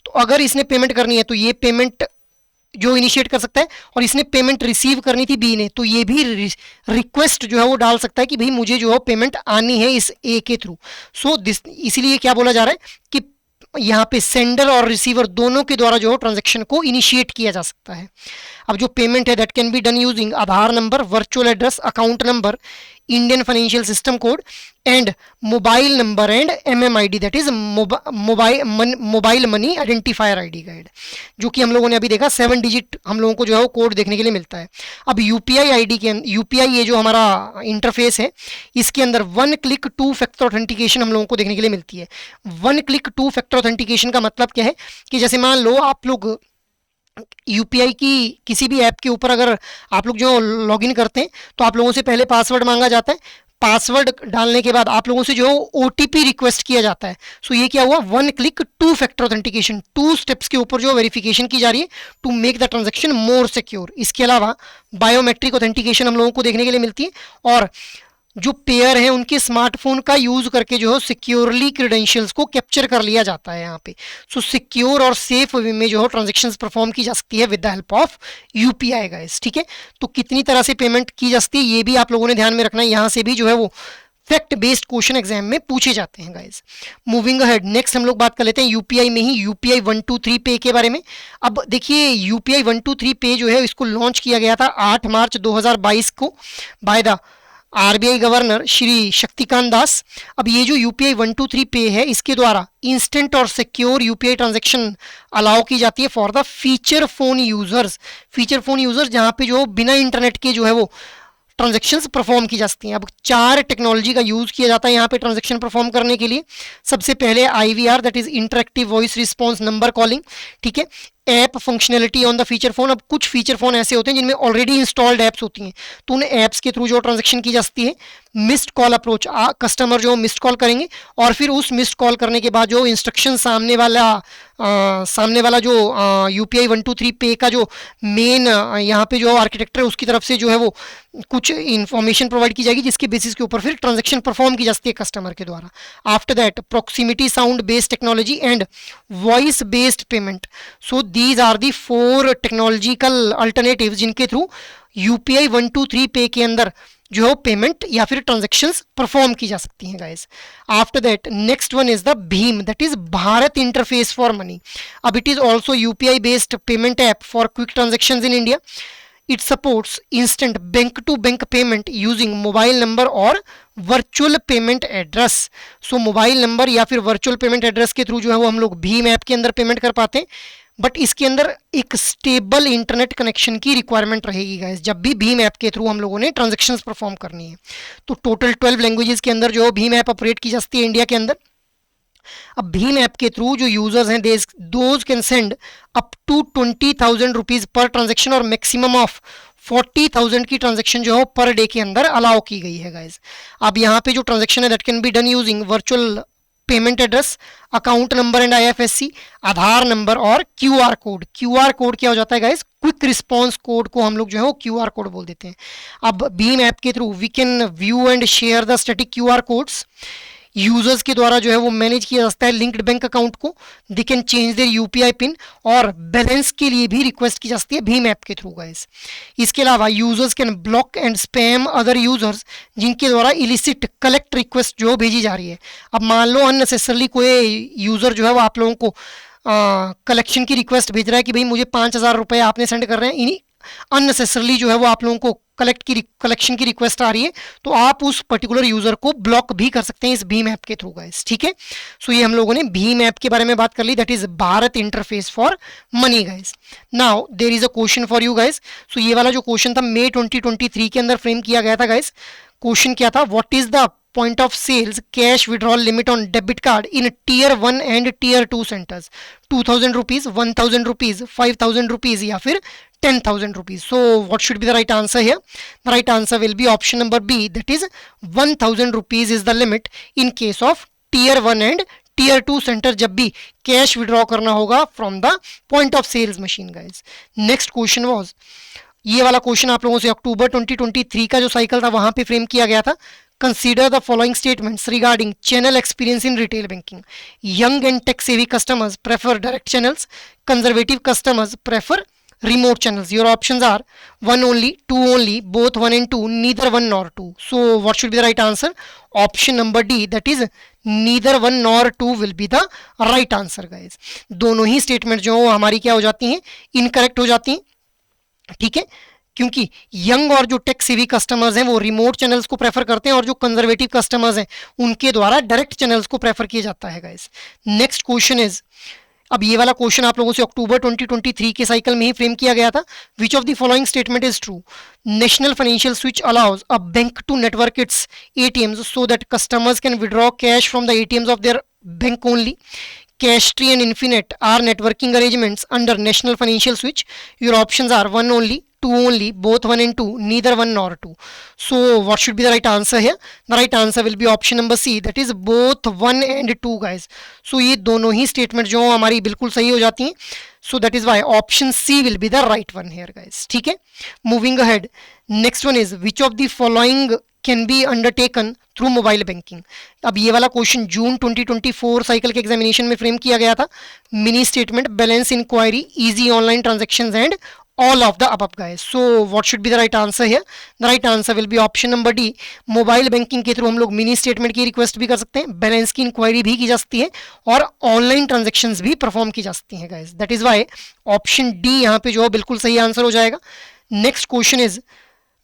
तो अगर इसने पेमेंट करनी है तो ये पेमेंट जो इनिशिएट कर सकता है, और इसने पेमेंट रिसीव करनी थी बी ने, तो ये भी रिक्वेस्ट जो है वो डाल सकता है कि भाई मुझे जो है पेमेंट आनी है इस ए के थ्रू। सो दिस, इसीलिए क्या बोला जा रहा है कि यहाँ पे सेंडर और रिसीवर दोनों के द्वारा जो है ट्रांजैक्शन को इनिशिएट किया जा सकता है। अब जो पेमेंट है that can be done using Aadhaar number, virtual address, account number, Indian financial system code and mobile number and MMID, that is mobile money identifier ID guide, जो कि हम लोगों ने अभी देखा 7 डिजिट हम लोगों को जो है वो कोड देखने के लिए मिलता है। अब यूपीआई आईडी के यूपीआई ये जो हमारा इंटरफेस है, इसके अंदर 1 क्लिक 2 फैक्टर ऑथेंटिकेशन हम लोगों को देखने के लिए मिलती है। 1 क्लिक 2 फैक्टर ऑथेंटिकेशन का मतलब क्या है कि जैसे मान लो आप लोग यूपीआई की किसी भी ऐप के ऊपर अगर आप लोग जो लॉगिन करते हैं तो आप लोगों से पहले पासवर्ड मांगा जाता है, पासवर्ड डालने के बाद आप लोगों से जो ओटीपी रिक्वेस्ट किया जाता है। सो ये क्या हुआ? 1 क्लिक 2 फैक्टर ऑथेंटिकेशन, 2 स्टेप्स के ऊपर जो वेरिफिकेशन की जा रही है to make the transaction more secure. इसके अलावा बायोमेट्रिक ऑथेंटिकेशन हम लोगों को देखने के लिए मिलती है, और जो पेयर हैं उनके स्मार्टफोन का यूज करके जो है सिक्योरली क्रेडेंशियल्स को कैप्चर कर लिया जाता है यहाँ पे। सो सिक्योर और सेफ वे में जो है ट्रांजैक्शंस परफॉर्म की जा सकती है with the help of UPI guys, ठीक है। तो कितनी तरह से पेमेंट की जा सकती है ये भी आप लोगों ने ध्यान में रखना है, यहाँ से भी जो है वो फैक्ट बेस्ड क्वेश्चन एग्जाम में पूछे जाते हैं गाइस। मूविंग अहेड, नेक्स्ट हम लोग बात कर लेते हैं यूपीआई में ही यूपीआई 123 पे के बारे में। अब देखिए यूपीआई 123 पे जो है इसको लॉन्च किया गया था 8 मार्च 2022 को by the RBI governor Shri Shaktikanta Das. अब ये जो यूपीआई 123 पे है, इसके द्वारा इंस्टेंट और सिक्योर यूपीआई ट्रांजैक्शन अलाउ की जाती है for the feature phone users. Feature phone users जहाँ पे जो बिना इंटरनेट के जो है वो ट्रांजैक्शंस परफॉर्म की जा सकती हैं। अब 4 टेक्नोलॉजी का यूज़ किया जाता है यहाँ पे ट्रांजैक्शन परफॉर्म करने के लिए। सबसे पहले IVR, that is interactive voice response number calling, ठीक है। App functionality on the feature phone, अब कुछ फीचर फोन ऐसे होते हैं जिनमें ऑलरेडी इंस्टॉल्ड ऐप्स होती हैं, तो उन ऐप्स के थ्रू जो ट्रांजैक्शन की जा सकती है। मिस्ड कॉल अप्रोच, कस्टमर जो मिस्ड कॉल करेंगे और फिर उस मिस्ड कॉल करने के बाद जो इंस्ट्रक्शन सामने वाला जो यूपीआई 123 पे का जो मेन यहाँ पे जो आर्किटेक्चर है उसकी तरफ से जो है वो कुछ इंफॉर्मेशन प्रोवाइड की जाएगी, जिसके बेसिस के ऊपर फिर ट्रांजैक्शन परफॉर्म की जा सकती है कस्टमर के द्वारा। After that proximity sound based technology and voice based payment, so these are the 4 technological alternative जिनके थ्रू यूपीआई 123 पे के अंदर जो है पेमेंट या फिर ट्रांजेक्शन्स परफॉर्म की जा सकती हैं guys. After that next one is the भीम, that is Bharat interface for money. अब it is also UPI based payment app for quick transactions in India. It supports instant bank-to-bank payment using mobile number और virtual payment address. So mobile number या फिर virtual payment address के थ्रू जो है वो हम लोग भीम ऐप के अंदर पेमेंट कर पाते हैं, बट इसके अंदर एक स्टेबल इंटरनेट कनेक्शन की रिक्वायरमेंट रहेगी गाइस जब भी भीम ऐप के थ्रू हम लोगों ने ट्रांजेक्शन्स परफॉर्म करनी है। तो टोटल 12 लैंग्वेजेस के अंदर जो भीम ऐप ऑपरेट की जाती है इंडिया के अंदर। अब भीम ऐप के थ्रू जो यूजर्स हैं those can send up to 20,000 rupees per transaction और मैक्सिमम ऑफ 40,000 की ट्रांजेक्शन जो है पर डे के अंदर अलाउ की गई है गाइज। अब यहाँ पे जो ट्रांजेक्शन है that can be done using virtual payment address, account number and IFSC, Aadhaar number और क्यूआर कोड। क्यूआर कोड क्या हो जाता है गाइज? क्विक रिस्पॉन्स कोड को हम लोग जो है वो क्यूआर कोड बोल देते हैं। अब भीम ऐप के through we can view and share the static QR codes. Users के द्वारा जो है वो मैनेज किया जाता है लिंक्ड बैंक अकाउंट को। They can change their UPI pin और बैलेंस के लिए भी रिक्वेस्ट की जाती है भीम ऐप के थ्रू गाइस। इसके अलावा users can block and spam other users जिनके द्वारा इलिसिट कलेक्ट रिक्वेस्ट जो भेजी जा रही है। अब मान लो अननेसेसरली कोई यूजर जो है वो आप लोगों को कलेक्शन की रिक्वेस्ट भेज रहा है कि भाई मुझे 5,000 रुपये आपने सेंड कर रहे हैं, इन्हीं अननेसेसरली जो है वो आप लोगों को कलेक्शन की रिक्वेस्ट आ रही है, तो आप उस पर्टिकुलर यूजर को ब्लॉक भी कर सकते हैं इस भीम ऐप के थ्रू गाइस। ठीक है, सो ये हम लोगों ने भीम ऐप के बारे में बात कर ली, that is Bharat interface for money guys. Now there is a question for you guys. So ये वाला जो क्वेश्चन था मई 2023 के अंदर फ्रेम किया गया था गाइस। क्वेश्चन क्या था? What is the point of sales cash withdrawal limit on debit card in tier 1 and tier 2 centers? 2,000 rupees, 1,000 rupees, 5,000 rupees या फिर 10,000 rupees. So what should be the right answer here? The right answer will be option number B, that is 1,000 rupees is the limit in case of tier 1 and tier 2 center जब भी कैश विड्रॉ करना होगा from the point of sales machine guys. Next question was, ये वाला क्वेश्चन आप लोगों से अक्टूबर 2023 का जो साइकिल था वहां पे फ्रेम किया गया था। Consider the following statements regarding channel experience in retail banking. Young and tech-savvy customers prefer direct channels. Conservative customers prefer remote channels. Your options are 1 only, 2 only, both 1 and 2, neither 1 nor 2. So what should be the right answer? Option number D, that is neither 1 nor 2 will be the right answer guys. दोनों ही स्टेटमेंट जो हमारी क्या हो जाती हैं? इनकरेक्ट हो जाती हैं। ठीक है, क्योंकि यंग और जो टेक सेवी कस्टमर्स हैं वो रिमोट चैनल्स को प्रेफर करते हैं और जो कंजर्वेटिव कस्टमर्स हैं उनके द्वारा डायरेक्ट चैनल्स को प्रेफर किया जाता है गाइस। नेक्स्ट क्वेश्चन इज, अब ये वाला क्वेश्चन आप लोगों से अक्टूबर 2023 के साइकिल में ही फ्रेम किया गया था। Which of the following statement is true? National financial switch allows a bank to network its ATMs so that customers can withdraw cash from the ATMs of their bank only. Cashtree and Infinet are networking arrangements under National Financial Switch. Your options are 1 only, 2 only, both 1 and 2, neither 1 nor 2. So what should be the right answer here? The right answer will be option number C, that is both 1 and 2 guys. So ये दोनों ही statement जो हमारी बिल्कुल सही हो जाती हैं. So that is why option C will be the right one here guys. ठीक है, moving ahead. Next one is, which of the following can be undertaken through mobile banking? अब ये वाला क्वेश्चन जून 2024 साइकिल के एग्जामिनेशन में फ्रेम किया गया था। Mini statement, balance enquiry, easy online transactions and all of the above guys. So what should be the right answer here? The right answer will be option number D. Mobile banking के थ्रू हम लोग मिनी स्टेटमेंट की रिक्वेस्ट भी कर सकते हैं, बैलेंस की इंक्वायरी भी की जा सकती है और ऑनलाइन ट्रांजैक्शंस भी परफॉर्म की जा सकती हैं guys. That is why option D यहाँ पे जो है बिल्कुल सही आंसर हो जाएगा। Next question is,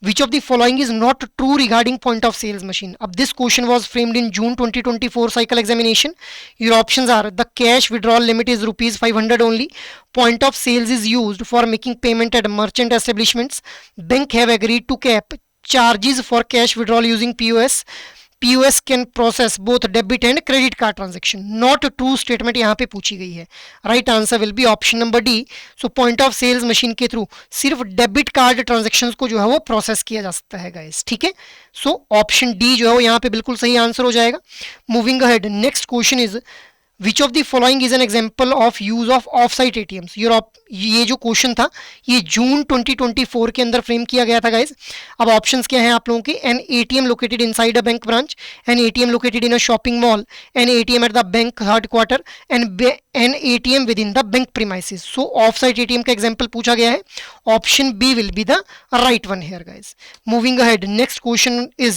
which of the following is not true regarding point of sales machine? अब this question was framed in June 2024 cycle examination. Your options are, the cash withdrawal limit is rupees 500 only. Point of sales is used for making payment at merchant establishments. Bank have agreed to cap charges for cash withdrawal using POS. POS can process both debit and credit card transaction. Not a true statement यहाँ पे पूछी गई है। Right answer will be option number D. So point of sales machine के थ्रू सिर्फ डेबिट कार्ड ट्रांजेक्शन्स को जो है वो प्रोसेस किया जा सकता है गाइस। ठीक है, सो ऑप्शन डी जो है वो यहाँ पे बिल्कुल सही आंसर हो जाएगा। Moving ahead, next question is, which of the following is an example of use of of site ATMs. ये जो क्वेश्चन था ये जून 2024 के अंदर फ्रेम किया गया था गाइज। अब ऑप्शंस क्या हैं आप लोगों के, an ATM located inside a bank branch, an ATM located in a shopping mall, an ATM at the bank headquarter, an ATM within the bank premises. So off site ATM का एग्जाम्पल पूछा गया है, option B will be the right one here guys. Moving ahead, next question is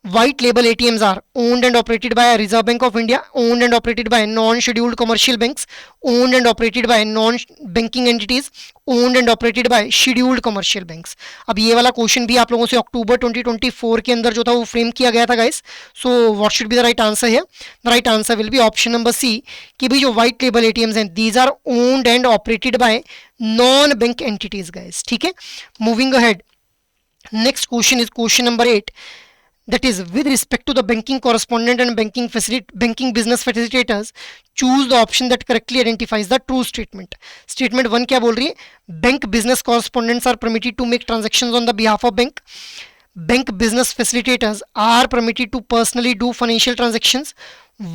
white label ATMs are owned and operated by Reserve Bank of India, owned and operated by non-scheduled commercial banks, owned and operated by non-banking entities, owned and operated by scheduled commercial banks. अब ये वाला क्वेश्चन भी आप लोगों से अक्टूबर 2024 के अंदर जो था वो फ्रेम किया गया था guys. So what should be the right answer है? The right answer will be option number C, कि भाई जो व्हाइट लेबल एटीएम्स हैं these are owned and operated by non bank entities guys. ठीक है, moving ahead, next question is question number 8, that is with respect to the banking correspondent and banking business facilitators, choose the option that correctly identifies the true statement. Statement 1 क्या बोल रही है? Bank business correspondents are permitted to make transactions on the behalf of bank. Bank business facilitators are permitted to personally do financial transactions.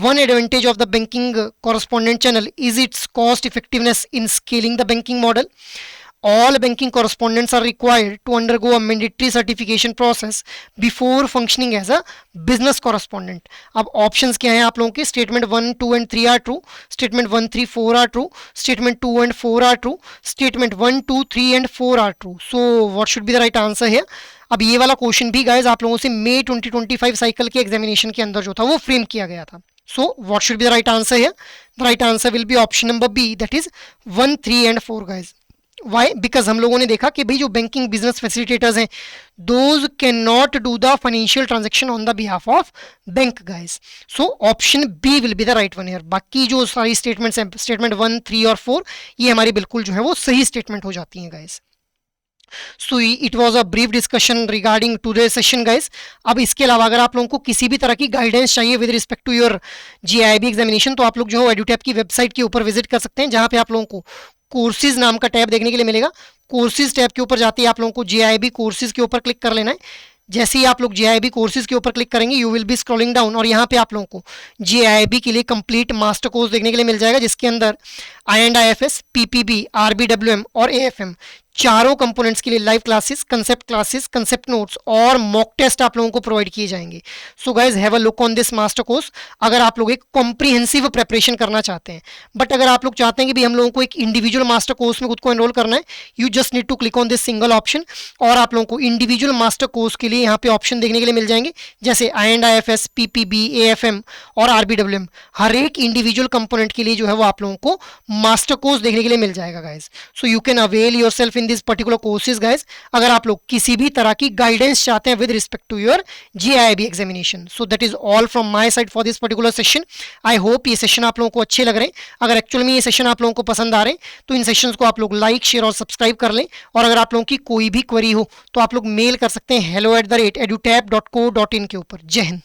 One advantage of the banking correspondent channel is its cost effectiveness in scaling the banking model. All banking correspondents are required to undergo a mandatory certification process before functioning as a business correspondent. अब options क्या हैं आप लोगों के? Statement 1, 2 and 3 are true. Statement 1, 3, 4 are true. Statement 2 and 4 are true. Statement 1, 2, 3 and 4 are true. So what should be the right answer here? अब ये वाला क्वेश्चन भी गाइज आप लोगों से मई 2025 साइकिल के एग्जामिनेशन के अंदर जो था वो फ्रेम किया गया था। So what should be the right answer here? The right answer will be option number B, that is 1, 3 and 4 guys. Why? Because हम लोगों ने देखा कि भाई जो बैंकिंग बिजनेस फैसिलिटेटर्स हैं those cannot do the financial transaction on the behalf of bank guys. So option B will be the right one here. बाकी जो सारी स्टेटमेंट्स हैं, स्टेटमेंट 1, 3 और 4, ये हमारी बिल्कुल जो है वो सही स्टेटमेंट हो जाती हैं guys. So it was a brief discussion regarding today session guys. अब इसके अलावा अगर आप लोगों को किसी भी तरह की गाइडेंस चाहिए with respect to your GIB examination, तो आप लोग जो है एडुटैप की वेबसाइट के ऊपर विजिट कर सकते हैं, जहां पे आप लोगों को कोर्सेज नाम का टैब देखने के लिए मिलेगा। कोर्सेज टैब के ऊपर जाते ही आप लोगों को GIB कोर्सेज के ऊपर क्लिक कर लेना है। जैसे ही आप लोग GIB कोर्सेज के ऊपर क्लिक करेंगे you will be scrolling down और यहाँ पे आप लोगों को GIB के लिए कंप्लीट मास्टर कोर्स देखने के लिए मिल जाएगा, जिसके अंदर IND-IFS, PPB, RBWM और AFM चारों कंपोनेंट्स के लिए लाइव क्लासेस, कंसेप्ट नोट्स और मॉक टेस्ट आप लोगों को प्रोवाइड किए जाएंगे। So guys have a look on this master course अगर आप लोग एक कॉम्प्रिहेंसिव प्रेपरेशन करना चाहते हैं। बट अगर आप लोग चाहते हैं कि भी हम लोगों को एक इंडिविजुअल मास्टर कोर्स में खुद को एनरोल करना है, you just need to click on this single option और आप लोगों को इंडिविजुअल मास्टर कोर्स के लिए यहाँ पे ऑप्शन देखने के लिए मिल जाएंगे, जैसे IND-IFS, PPB, AFM और RBWM। हर एक इंडिविजुअल कंपोनेंट के लिए जो है वो आप लोगों को मास्टर कोर्स देखने के लिए मिल जाएगा guys. So you can avail your self in this particular courses guys अगर आप लोग किसी भी तरह की गाइडेंस चाहते हैं with respect to your GIB examination. So that is all from my side for this particular session. I hope ये सेशन आप लोगों को अच्छे लग रहे हैं। अगर एक्चुअली में ये सेशन आप लोगों को पसंद आ रहे हैं तो इन सेशंस को आप लोग लाइक, शेयर और सब्सक्राइब कर लें। और अगर आप लोगों की कोई भी क्वेरी हो तो आप लोग मेल कर सकते हैं hello@edutap.co.in के ऊपर। जय हिंद।